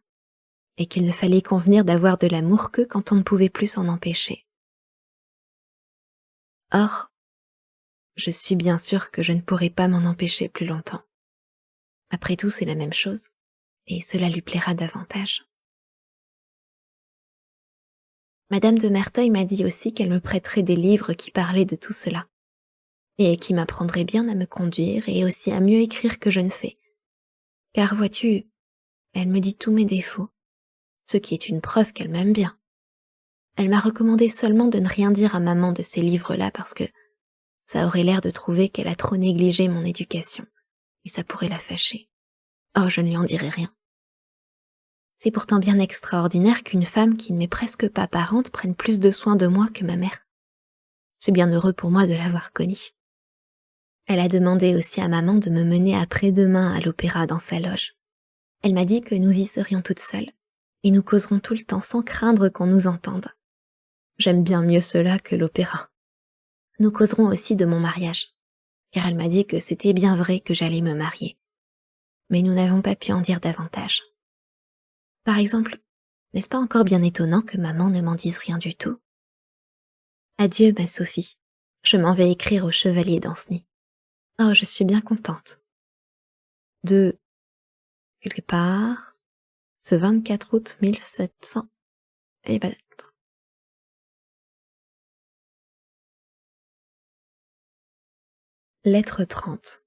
et qu'il ne fallait convenir d'avoir de l'amour que quand on ne pouvait plus s'en empêcher. Or, je suis bien sûre que je ne pourrai pas m'en empêcher plus longtemps. Après tout, c'est la même chose, et cela lui plaira davantage. Madame de Merteuil m'a dit aussi qu'elle me prêterait des livres qui parlaient de tout cela, et qui m'apprendraient bien à me conduire et aussi à mieux écrire que je ne fais. Car vois-tu, elle me dit tous mes défauts, ce qui est une preuve qu'elle m'aime bien. Elle m'a recommandé seulement de ne rien dire à maman de ces livres-là parce que ça aurait l'air de trouver qu'elle a trop négligé mon éducation, et ça pourrait la fâcher. Oh, je ne lui en dirai rien. C'est pourtant bien extraordinaire qu'une femme qui ne m'est presque pas parente prenne plus de soin de moi que ma mère. C'est bien heureux pour moi de l'avoir connue. Elle a demandé aussi à maman de me mener après-demain à l'opéra dans sa loge. Elle m'a dit que nous y serions toutes seules, et nous causerons tout le temps sans craindre qu'on nous entende. J'aime bien mieux cela que l'opéra. Nous causerons aussi de mon mariage, car elle m'a dit que c'était bien vrai que j'allais me marier. Mais nous n'avons pas pu en dire davantage. Par exemple, n'est-ce pas encore bien étonnant que maman ne m'en dise rien du tout? Adieu, ma Sophie. Je m'en vais écrire au chevalier d'Ancenis. Oh, je suis bien contente. De quelque part, ce 24 août 1700. Eh ben, lettre 30.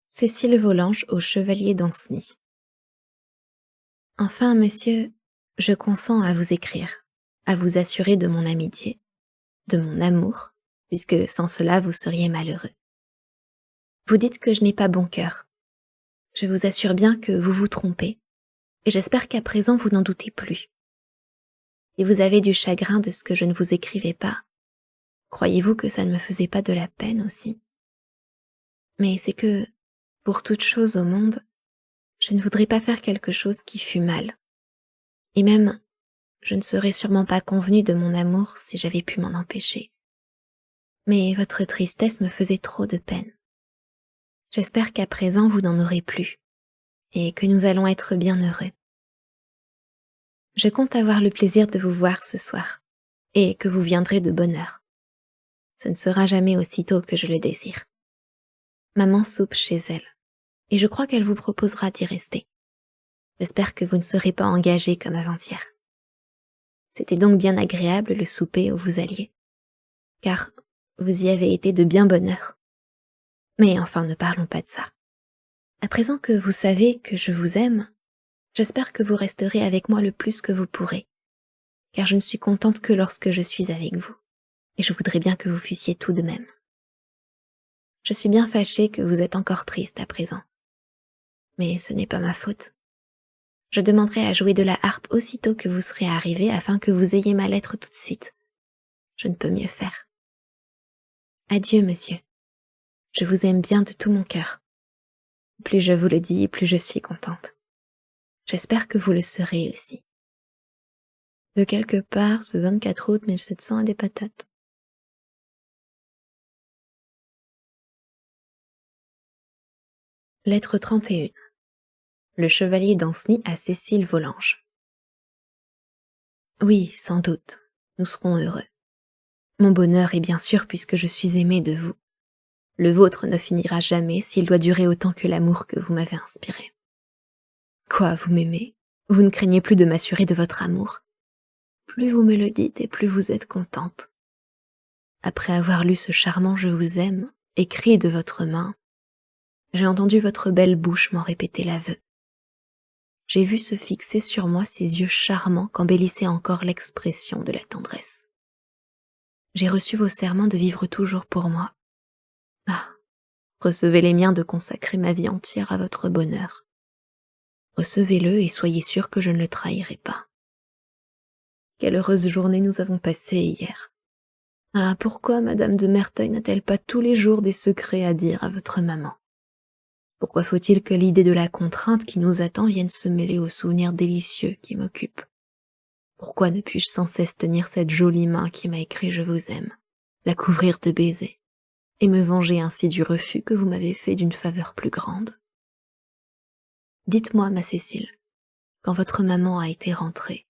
Cécile Volanges au chevalier d'Ancenis. Enfin, monsieur, je consens à vous écrire, à vous assurer de mon amitié, de mon amour, puisque sans cela vous seriez malheureux. Vous dites que je n'ai pas bon cœur. Je vous assure bien que vous vous trompez, et j'espère qu'à présent vous n'en doutez plus. Et vous avez du chagrin de ce que je ne vous écrivais pas. Croyez-vous que ça ne me faisait pas de la peine aussi? Mais c'est que, pour toute chose au monde, je ne voudrais pas faire quelque chose qui fût mal. Et même, je ne serais sûrement pas convenue de mon amour si j'avais pu m'en empêcher. Mais votre tristesse me faisait trop de peine. J'espère qu'à présent vous n'en aurez plus, et que nous allons être bien heureux. Je compte avoir le plaisir de vous voir ce soir, et que vous viendrez de bonne heure. Ce ne sera jamais aussitôt que je le désire. Maman soupe chez elle, et je crois qu'elle vous proposera d'y rester. J'espère que vous ne serez pas engagés comme avant-hier. C'était donc bien agréable le souper où vous alliez, car vous y avez été de bien bonne heure. Mais enfin, ne parlons pas de ça. À présent que vous savez que je vous aime, j'espère que vous resterez avec moi le plus que vous pourrez, car je ne suis contente que lorsque je suis avec vous, et je voudrais bien que vous fussiez tout de même. Je suis bien fâchée que vous êtes encore triste à présent. Mais ce n'est pas ma faute. Je demanderai à jouer de la harpe aussitôt que vous serez arrivé afin que vous ayez ma lettre tout de suite. Je ne peux mieux faire. Adieu, monsieur. Je vous aime bien de tout mon cœur. Plus je vous le dis, plus je suis contente. J'espère que vous le serez aussi. De quelque part, ce 24 août 1700 a des patates. Lettre 31. Le chevalier d'Ancenis à Cécile Volanges. Oui, sans doute, nous serons heureux. Mon bonheur est bien sûr puisque je suis aimée de vous. Le vôtre ne finira jamais s'il doit durer autant que l'amour que vous m'avez inspiré. Quoi, vous m'aimez? Vous ne craignez plus de m'assurer de votre amour? Plus vous me le dites et plus vous êtes contente. Après avoir lu ce charmant « Je vous aime » écrit de votre main, j'ai entendu votre belle bouche m'en répéter l'aveu. J'ai vu se fixer sur moi ces yeux charmants qu'embellissait encore l'expression de la tendresse. J'ai reçu vos serments de vivre toujours pour moi. Ah, recevez les miens de consacrer ma vie entière à votre bonheur. Recevez-le et soyez sûr que je ne le trahirai pas. Quelle heureuse journée nous avons passée hier. Ah, pourquoi madame de Merteuil n'a-t-elle pas tous les jours des secrets à dire à votre maman? Pourquoi faut-il que l'idée de la contrainte qui nous attend vienne se mêler aux souvenirs délicieux qui m'occupent? Pourquoi ne puis-je sans cesse tenir cette jolie main qui m'a écrit « Je vous aime » la couvrir de baisers, et me venger ainsi du refus que vous m'avez fait d'une faveur plus grande. Dites-moi, ma Cécile, quand votre maman a été rentrée,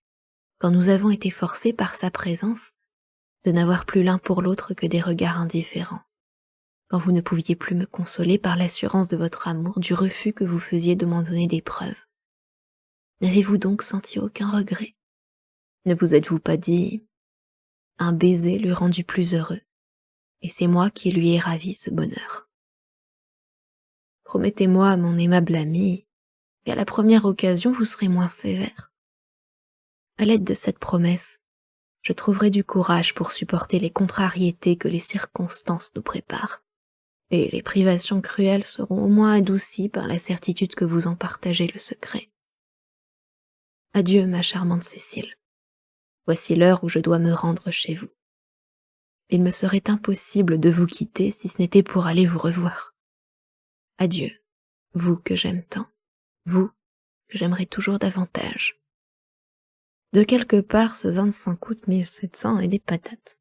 quand nous avons été forcés par sa présence de n'avoir plus l'un pour l'autre que des regards indifférents, quand vous ne pouviez plus me consoler par l'assurance de votre amour du refus que vous faisiez de m'en donner des preuves, n'avez-vous donc senti aucun regret? Ne vous êtes-vous pas dit « Un baiser le rendit plus heureux, et c'est moi qui lui ai ravi ce bonheur ». Promettez-moi, mon aimable ami, qu'à la première occasion vous serez moins sévère. À l'aide de cette promesse, je trouverai du courage pour supporter les contrariétés que les circonstances nous préparent, et les privations cruelles seront au moins adoucies par la certitude que vous en partagez le secret. Adieu, ma charmante Cécile. Voici l'heure où je dois me rendre chez vous. Il me serait impossible de vous quitter si ce n'était pour aller vous revoir. Adieu, vous que j'aime tant, vous que j'aimerai toujours davantage. De quelque part ce 25 août 1700 et des patates.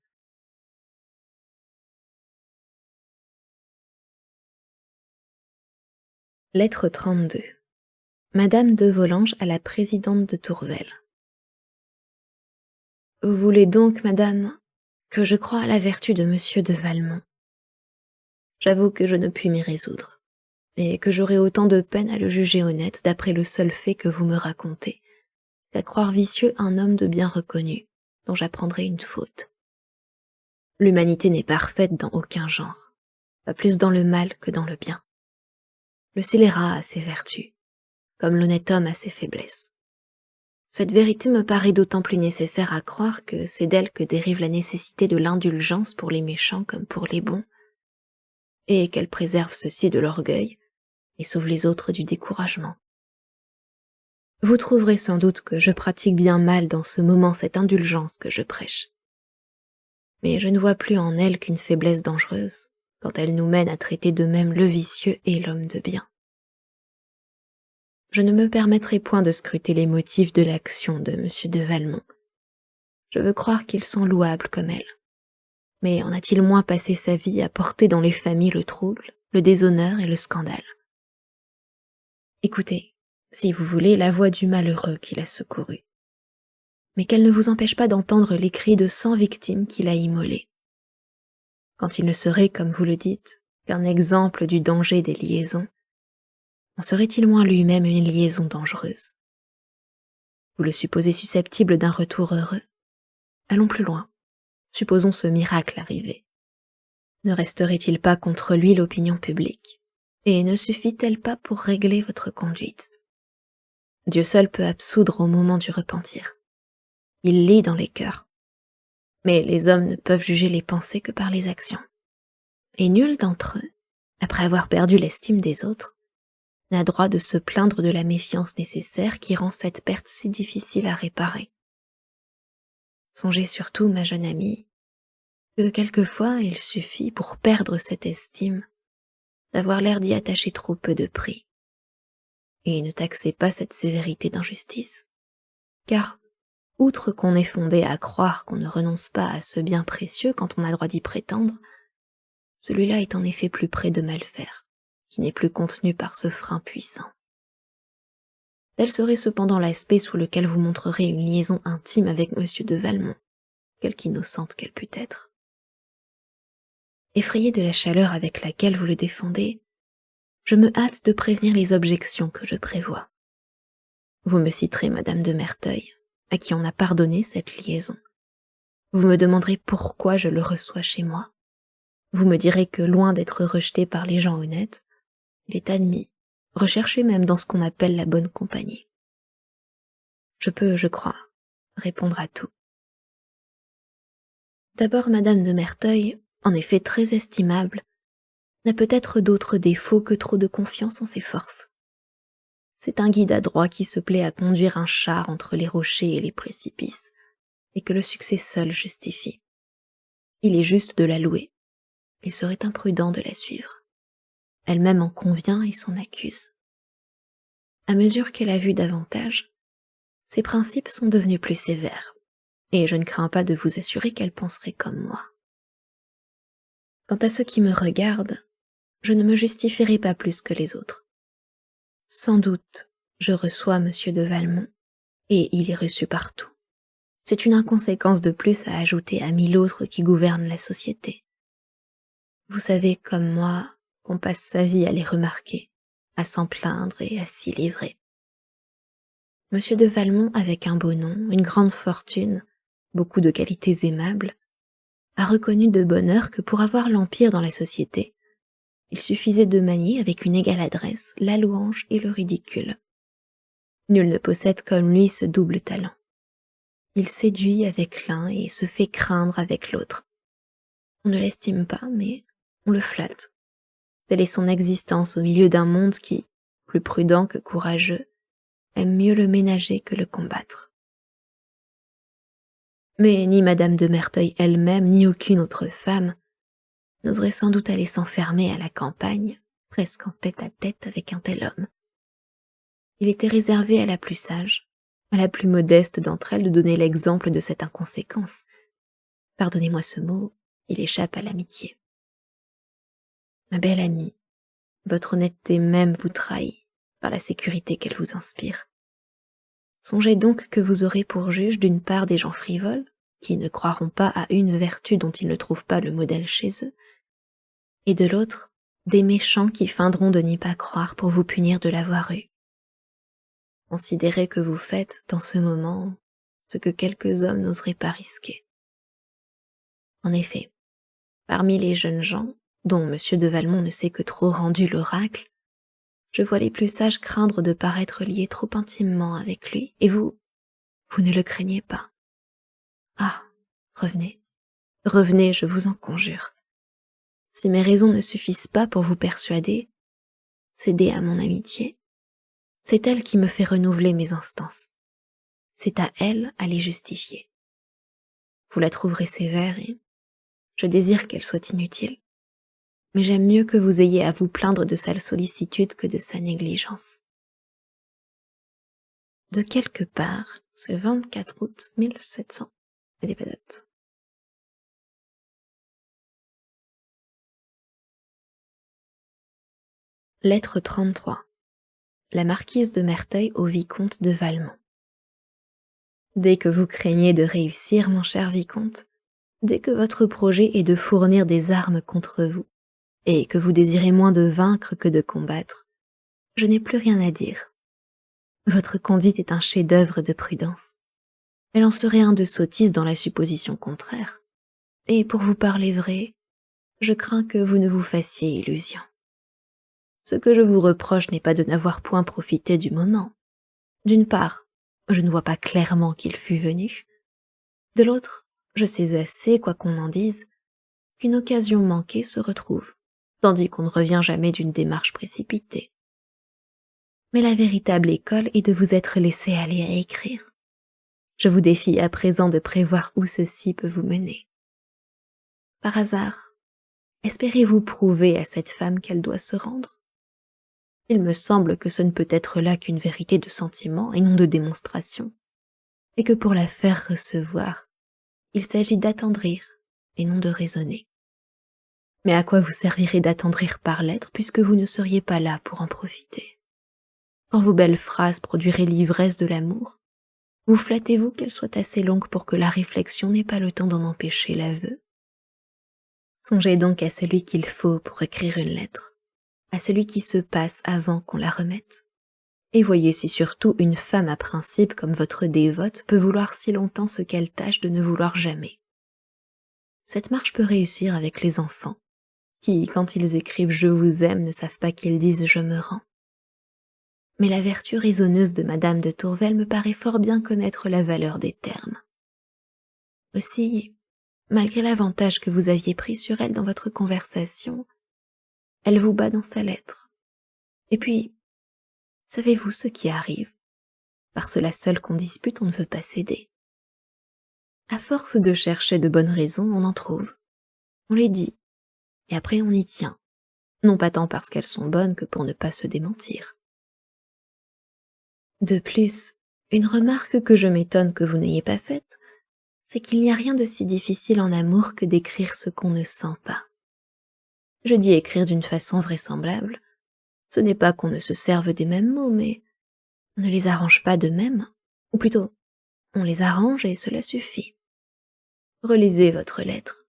Lettre 32. Madame de Volanges à la présidente de Tourvel. Vous voulez donc, madame, que je croie à la vertu de monsieur de Valmont. J'avoue que je ne puis m'y résoudre, et que j'aurai autant de peine à le juger honnête d'après le seul fait que vous me racontez, qu'à croire vicieux un homme de bien reconnu, dont j'apprendrai une faute. L'humanité n'est parfaite dans aucun genre, pas plus dans le mal que dans le bien. Le scélérat a ses vertus, comme l'honnête homme a ses faiblesses. Cette vérité me paraît d'autant plus nécessaire à croire que c'est d'elle que dérive la nécessité de l'indulgence pour les méchants comme pour les bons, et qu'elle préserve ceux-ci de l'orgueil et sauve les autres du découragement. Vous trouverez sans doute que je pratique bien mal dans ce moment cette indulgence que je prêche. Mais je ne vois plus en elle qu'une faiblesse dangereuse, quand elle nous mène à traiter de même le vicieux et l'homme de bien. Je ne me permettrai point de scruter les motifs de l'action de M. de Valmont. Je veux croire qu'ils sont louables comme elle. Mais en a-t-il moins passé sa vie à porter dans les familles le trouble, le déshonneur et le scandale? Écoutez, si vous voulez, la voix du malheureux qu'il a secouru. Mais qu'elle ne vous empêche pas d'entendre les cris de 100 victimes qu'il a immolées. Quand il ne serait, comme vous le dites, qu'un exemple du danger des liaisons, en serait-il moins lui-même une liaison dangereuse? Vous le supposez susceptible d'un retour heureux? Allons plus loin. Supposons ce miracle arrivé. Ne resterait-il pas contre lui l'opinion publique? Et ne suffit-elle pas pour régler votre conduite? Dieu seul peut absoudre au moment du repentir. Il lit dans les cœurs. Mais les hommes ne peuvent juger les pensées que par les actions. Et nul d'entre eux, après avoir perdu l'estime des autres, n'a droit de se plaindre de la méfiance nécessaire qui rend cette perte si difficile à réparer. Songez surtout, ma jeune amie, que quelquefois il suffit, pour perdre cette estime, d'avoir l'air d'y attacher trop peu de prix. Et ne taxez pas cette sévérité d'injustice, car, outre qu'on est fondé à croire qu'on ne renonce pas à ce bien précieux quand on a droit d'y prétendre, celui-là est en effet plus près de mal faire, qui n'est plus contenu par ce frein puissant. Tel serait cependant l'aspect sous lequel vous montrerez une liaison intime avec M. de Valmont, quelque innocente qu'elle pût être. Effrayé de la chaleur avec laquelle vous le défendez, je me hâte de prévenir les objections que je prévois. Vous me citerez madame de Merteuil, à qui on a pardonné cette liaison. Vous me demanderez pourquoi je le reçois chez moi. Vous me direz que, loin d'être rejeté par les gens honnêtes, il est admis, recherché même dans ce qu'on appelle la bonne compagnie. Je peux, je crois, répondre à tout. D'abord, madame de Merteuil, en effet très estimable, n'a peut-être d'autre défaut que trop de confiance en ses forces. C'est un guide adroit qui se plaît à conduire un char entre les rochers et les précipices, et que le succès seul justifie. Il est juste de la louer. Il serait imprudent de la suivre. Elle-même en convient et s'en accuse. À mesure qu'elle a vu davantage, ses principes sont devenus plus sévères, et je ne crains pas de vous assurer qu'elle penserait comme moi. Quant à ce qui me regarde, je ne me justifierai pas plus que les autres. Sans doute, je reçois monsieur de Valmont, et il est reçu partout. C'est une inconséquence de plus à ajouter à 1000 autres qui gouvernent la société. Vous savez, comme moi, qu'on passe sa vie à les remarquer, à s'en plaindre et à s'y livrer. Monsieur de Valmont, avec un beau nom, une grande fortune, beaucoup de qualités aimables, a reconnu de bonne heure que pour avoir l'empire dans la société, il suffisait de manier avec une égale adresse la louange et le ridicule. Nul ne possède comme lui ce double talent. Il séduit avec l'un et se fait craindre avec l'autre. On ne l'estime pas, mais on le flatte. Telle est son existence au milieu d'un monde qui, plus prudent que courageux, aime mieux le ménager que le combattre. Mais ni Madame de Merteuil elle-même, ni aucune autre femme n'oserait sans doute aller s'enfermer à la campagne, presque en tête-à-tête avec un tel homme. Il était réservé à la plus sage, à la plus modeste d'entre elles de donner l'exemple de cette inconséquence. Pardonnez-moi ce mot, il échappe à l'amitié. Ma belle amie, votre honnêteté même vous trahit par la sécurité qu'elle vous inspire. Songez donc que vous aurez pour juge d'une part des gens frivoles, qui ne croiront pas à une vertu dont ils ne trouvent pas le modèle chez eux, et de l'autre, des méchants qui feindront de n'y pas croire pour vous punir de l'avoir eu. Considérez que vous faites, dans ce moment, ce que quelques hommes n'oseraient pas risquer. En effet, parmi les jeunes gens, dont M. de Valmont ne s'est que trop rendu l'oracle, je vois les plus sages craindre de paraître liés trop intimement avec lui, et vous ne le craignez pas. Ah, revenez, revenez, je vous en conjure. Si mes raisons ne suffisent pas pour vous persuader, cédez à mon amitié. C'est elle qui me fait renouveler mes instances. C'est à elle à les justifier. Vous la trouverez sévère et je désire qu'elle soit inutile. Mais j'aime mieux que vous ayez à vous plaindre de sa sollicitude que de sa négligence. De quelque part, ce 24 août 1700. Des padates. Lettre 33. La marquise de Merteuil au vicomte de Valmont. Dès que vous craignez de réussir, mon cher vicomte, dès que votre projet est de fournir des armes contre vous, et que vous désirez moins de vaincre que de combattre, je n'ai plus rien à dire. Votre conduite est un chef-d'œuvre de prudence. Elle en serait un de sottise dans la supposition contraire. Et pour vous parler vrai, je crains que vous ne vous fassiez illusion. Ce que je vous reproche n'est pas de n'avoir point profité du moment. D'une part, je ne vois pas clairement qu'il fût venu. De l'autre, je sais assez, quoi qu'on en dise, qu'une occasion manquée se retrouve, tandis qu'on ne revient jamais d'une démarche précipitée. Mais la véritable école est de vous être laissé aller à écrire. Je vous défie à présent de prévoir où ceci peut vous mener. Par hasard, espérez-vous prouver à cette femme qu'elle doit se rendre? Il me semble que ce ne peut être là qu'une vérité de sentiment et non de démonstration, et que pour la faire recevoir, il s'agit d'attendrir et non de raisonner. Mais à quoi vous servirait d'attendrir par lettres puisque vous ne seriez pas là pour en profiter? Quand vos belles phrases produiraient l'ivresse de l'amour, vous flattez-vous qu'elles soient assez longues pour que la réflexion n'ait pas le temps d'en empêcher l'aveu? Songez donc à celui qu'il faut pour écrire une lettre, à celui qui se passe avant qu'on la remette. Et voyez si surtout une femme à principe comme votre dévote peut vouloir si longtemps ce qu'elle tâche de ne vouloir jamais. Cette marche peut réussir avec les enfants, qui, quand ils écrivent « je vous aime », ne savent pas qu'ils disent « je me rends ». Mais la vertu raisonneuse de Madame de Tourvel me paraît fort bien connaître la valeur des termes. Aussi, malgré l'avantage que vous aviez pris sur elle dans votre conversation, elle vous bat dans sa lettre. Et puis, savez-vous ce qui arrive? Par cela seul qu'on dispute, on ne veut pas céder. À force de chercher de bonnes raisons, on en trouve. On les dit, et après on y tient, non pas tant parce qu'elles sont bonnes que pour ne pas se démentir. De plus, une remarque que je m'étonne que vous n'ayez pas faite, c'est qu'il n'y a rien de si difficile en amour que d'écrire ce qu'on ne sent pas. Je dis écrire d'une façon vraisemblable. Ce n'est pas qu'on ne se serve des mêmes mots, mais on ne les arrange pas de même, ou plutôt, on les arrange et cela suffit. Relisez votre lettre.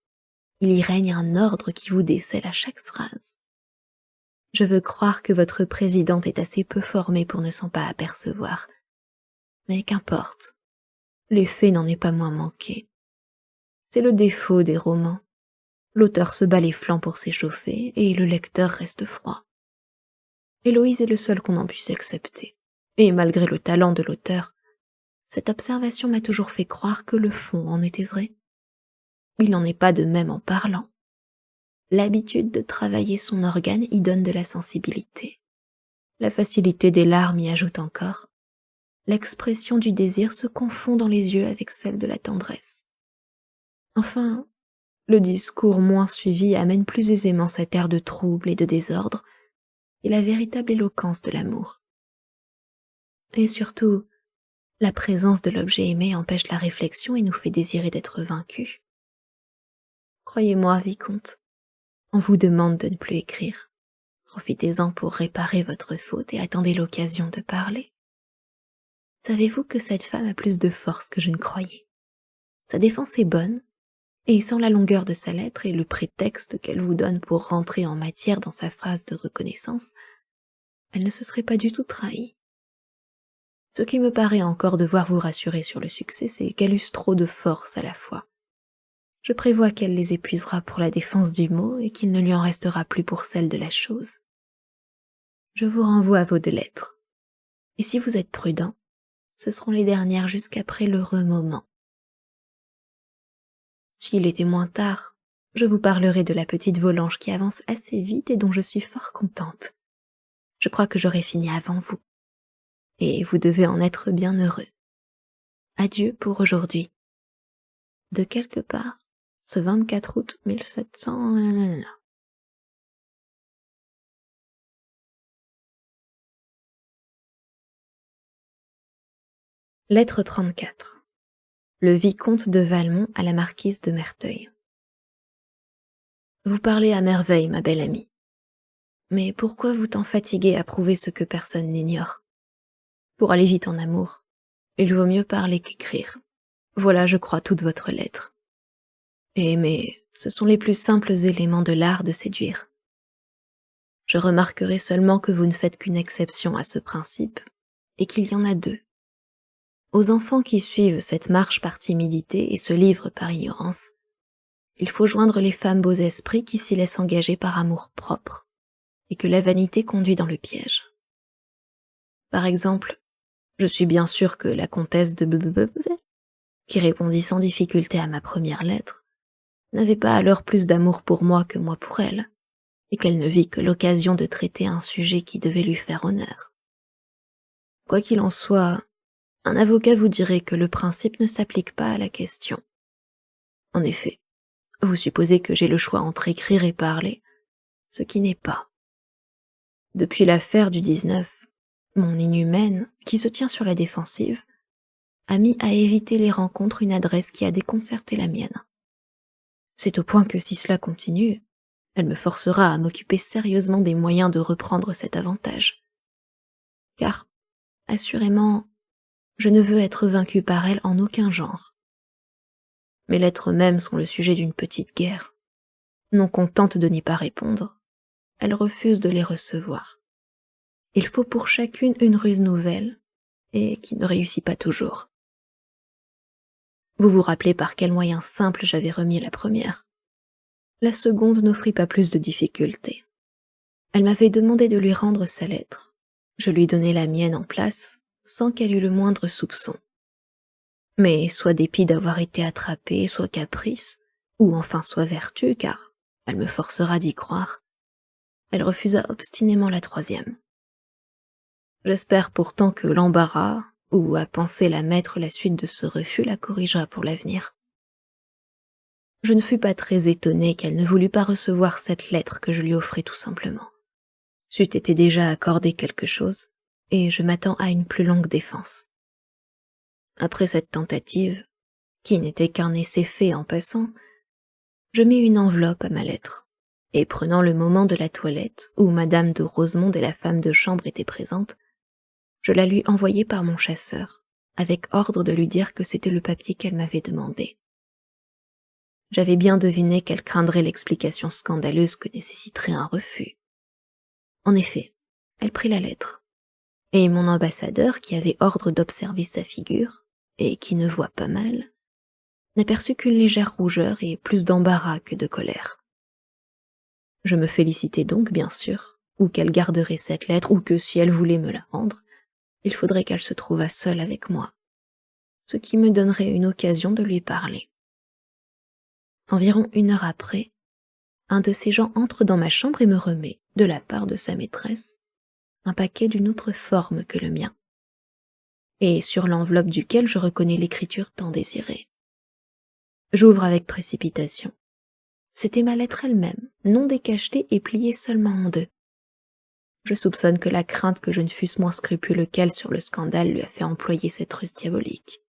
Il y règne un ordre qui vous décèle à chaque phrase. Je veux croire que votre présidente est assez peu formée pour ne s'en pas apercevoir. Mais qu'importe, l'effet n'en est pas moins manqué. C'est le défaut des romans. L'auteur se bat les flancs pour s'échauffer et le lecteur reste froid. Héloïse est le seul qu'on en puisse accepter. Et malgré le talent de l'auteur, cette observation m'a toujours fait croire que le fond en était vrai. Il n'en est pas de même en parlant. L'habitude de travailler son organe y donne de la sensibilité. La facilité des larmes y ajoute encore. L'expression du désir se confond dans les yeux avec celle de la tendresse. Enfin, le discours moins suivi amène plus aisément cet air de trouble et de désordre, et la véritable éloquence de l'amour. Et surtout, la présence de l'objet aimé empêche la réflexion et nous fait désirer d'être vaincus. Croyez-moi, vicomte, on vous demande de ne plus écrire. Profitez-en pour réparer votre faute et attendez l'occasion de parler. Savez-vous que cette femme a plus de force que je ne croyais? Sa défense est bonne, et sans la longueur de sa lettre et le prétexte qu'elle vous donne pour rentrer en matière dans sa phrase de reconnaissance, elle ne se serait pas du tout trahie. Ce qui me paraît encore devoir vous rassurer sur le succès, c'est qu'elle use trop de force à la fois. Je prévois qu'elle les épuisera pour la défense du mot et qu'il ne lui en restera plus pour celle de la chose. Je vous renvoie à vos 2 lettres. Et si vous êtes prudent, ce seront les dernières jusqu'après l'heureux moment. S'il était moins tard, je vous parlerai de la petite Volange qui avance assez vite et dont je suis fort contente. Je crois que j'aurai fini avant vous. Et vous devez en être bien heureux. Adieu pour aujourd'hui. De quelque part, ce 24 août 1700... Lettre 34. Le vicomte de Valmont à la marquise de Merteuil. Vous parlez à merveille, ma belle amie. Mais pourquoi vous tant fatiguer à prouver ce que personne n'ignore? Pour aller vite en amour, il vaut mieux parler qu'écrire. Voilà, je crois, toute votre lettre. Mais ce sont les plus simples éléments de l'art de séduire. Je remarquerai seulement que vous ne faites qu'une exception à ce principe, et qu'il y en a 2. Aux enfants qui suivent cette marche par timidité et se livrent par ignorance, il faut joindre les femmes beaux esprits qui s'y laissent engager par amour propre, et que la vanité conduit dans le piège. Par exemple, je suis bien sûre que la comtesse de qui répondit sans difficulté à ma première lettre, n'avait pas alors plus d'amour pour moi que moi pour elle, et qu'elle ne vit que l'occasion de traiter un sujet qui devait lui faire honneur. Quoi qu'il en soit, un avocat vous dirait que le principe ne s'applique pas à la question. En effet, vous supposez que j'ai le choix entre écrire et parler, ce qui n'est pas. Depuis l'affaire du 19, mon inhumaine, qui se tient sur la défensive, a mis à éviter les rencontres une adresse qui a déconcerté la mienne. C'est au point que si cela continue, elle me forcera à m'occuper sérieusement des moyens de reprendre cet avantage. Car, assurément, je ne veux être vaincue par elle en aucun genre. Mes lettres mêmes sont le sujet d'une petite guerre. Non contente de n'y pas répondre, elle refuse de les recevoir. Il faut pour chacune une ruse nouvelle, et qui ne réussit pas toujours. Vous vous rappelez par quel moyen simple j'avais remis la première. La seconde n'offrit pas plus de difficultés. Elle m'avait demandé de lui rendre sa lettre. Je lui donnai la mienne en place, sans qu'elle eût le moindre soupçon. Mais soit dépit d'avoir été attrapée, soit caprice, ou enfin soit vertu, car elle me forcera d'y croire, elle refusa obstinément la 3e. J'espère pourtant que l'embarras, ou à penser la mettre la suite de ce refus, la corrigera pour l'avenir. Je ne fus pas très étonnée qu'elle ne voulût pas recevoir cette lettre que je lui offrais tout simplement. C'eût été déjà accordé quelque chose, et je m'attends à une plus longue défense. Après cette tentative, qui n'était qu'un essai fait en passant, je mis une enveloppe à ma lettre, et prenant le moment de la toilette, où madame de Rosemonde et la femme de chambre étaient présentes, je la lui envoyai par mon chasseur, avec ordre de lui dire que c'était le papier qu'elle m'avait demandé. J'avais bien deviné qu'elle craindrait l'explication scandaleuse que nécessiterait un refus. En effet, elle prit la lettre, et mon ambassadeur, qui avait ordre d'observer sa figure, et qui ne voit pas mal, n'aperçut qu'une légère rougeur et plus d'embarras que de colère. Je me félicitai donc, bien sûr, ou qu'elle garderait cette lettre, ou que si elle voulait me la rendre, il faudrait qu'elle se trouvât seule avec moi, ce qui me donnerait une occasion de lui parler. Environ 1 heure après, un de ces gens entre dans ma chambre et me remet, de la part de sa maîtresse, un paquet d'une autre forme que le mien, et sur l'enveloppe duquel je reconnais l'écriture tant désirée. J'ouvre avec précipitation. C'était ma lettre elle-même, non décachetée et pliée seulement en 2. Je soupçonne que la crainte que je ne fusse moins scrupuleux qu'elle sur le scandale lui a fait employer cette ruse diabolique.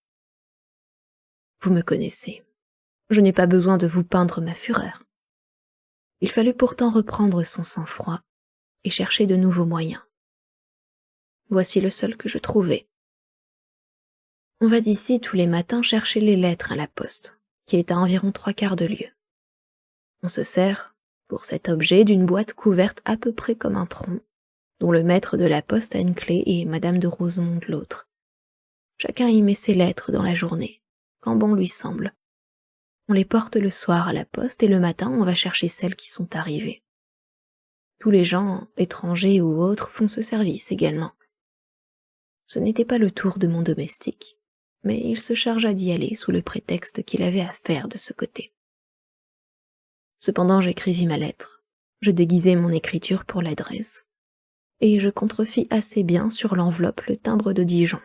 Vous me connaissez. Je n'ai pas besoin de vous peindre ma fureur. Il fallut pourtant reprendre son sang-froid et chercher de nouveaux moyens. Voici le seul que je trouvai. On va d'ici tous les matins chercher les lettres à la poste, qui est à environ 3/4 de lieue. On se sert, pour cet objet, d'une boîte couverte à peu près comme un tronc, dont le maître de la poste a une clé et madame de Rosemonde l'autre. Chacun y met ses lettres dans la journée, quand bon lui semble. On les porte le soir à la poste et le matin on va chercher celles qui sont arrivées. Tous les gens, étrangers ou autres, font ce service également. Ce n'était pas le tour de mon domestique, mais il se chargea d'y aller sous le prétexte qu'il avait à faire de ce côté. Cependant j'écrivis ma lettre, je déguisai mon écriture pour l'adresse, et je contrefis assez bien sur l'enveloppe le timbre de Dijon.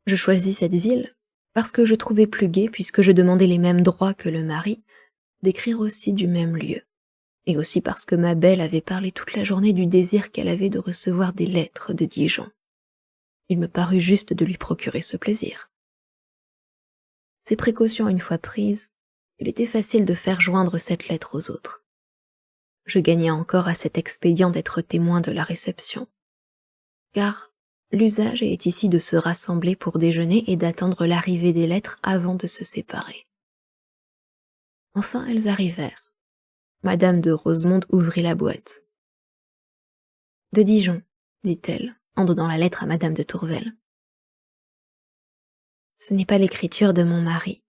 Je choisis cette ville parce que je trouvais plus gai, puisque je demandais les mêmes droits que le mari, d'écrire aussi du même lieu, et aussi parce que ma belle avait parlé toute la journée du désir qu'elle avait de recevoir des lettres de Dijon. Il me parut juste de lui procurer ce plaisir. Ces précautions une fois prises, il était facile de faire joindre cette lettre aux autres. Je gagnais encore à cet expédient d'être témoin de la réception, car l'usage est ici de se rassembler pour déjeuner et d'attendre l'arrivée des lettres avant de se séparer. Enfin elles arrivèrent. Madame de Rosemonde ouvrit la boîte. « De Dijon, dit-elle, en donnant la lettre à madame de Tourvel. « Ce n'est pas l'écriture de mon mari,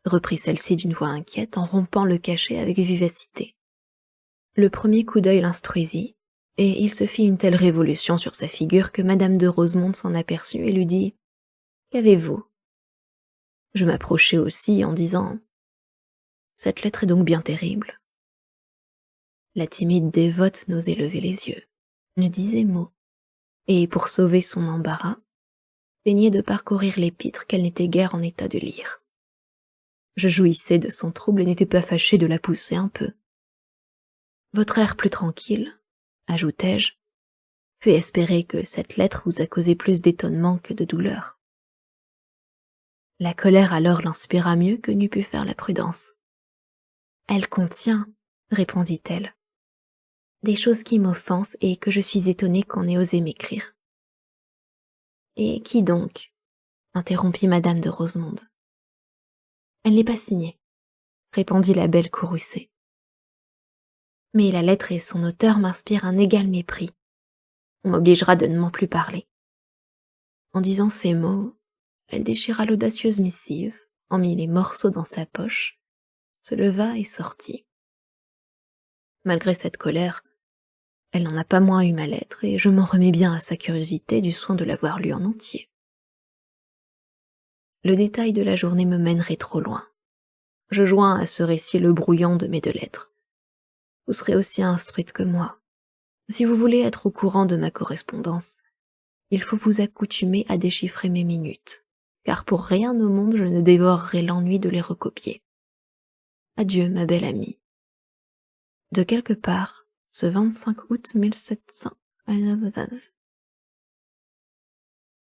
reprit celle-ci d'une voix inquiète en rompant le cachet avec vivacité. Le premier coup d'œil l'instruisit, et il se fit une telle révolution sur sa figure que madame de Rosemonde s'en aperçut et lui dit « Qu'avez-vous » Je m'approchai aussi en disant « Cette lettre est donc bien terrible. » La timide dévote n'osait lever les yeux, ne disait mot, et pour sauver son embarras, peignait de parcourir l'épître qu'elle n'était guère en état de lire. Je jouissais de son trouble et n'étais pas fâché de la pousser un peu. Votre air plus tranquille, ajoutai-je, fait espérer que cette lettre vous a causé plus d'étonnement que de douleur. La colère alors l'inspira mieux que n'eût pu faire la prudence. Elle contient, répondit-elle, des choses qui m'offensent et que je suis étonnée qu'on ait osé m'écrire. Et qui donc? Interrompit madame de Rosemonde. Elle n'est pas signée, répondit la belle courroucée. Mais la lettre et son auteur m'inspirent un égal mépris. On m'obligera de ne m'en plus parler. En disant ces mots, elle déchira l'audacieuse missive, en mit les morceaux dans sa poche, se leva et sortit. Malgré cette colère, elle n'en a pas moins eu ma lettre, et je m'en remets bien à sa curiosité du soin de l'avoir lue en entier. Le détail de la journée me mènerait trop loin. Je joins à ce récit le brouillon de mes 2 lettres. Vous serez aussi instruite que moi. Si vous voulez être au courant de ma correspondance, il faut vous accoutumer à déchiffrer mes minutes, car pour rien au monde je ne dévorerai l'ennui de les recopier. Adieu, ma belle amie. De quelque part, ce 25 août 1700...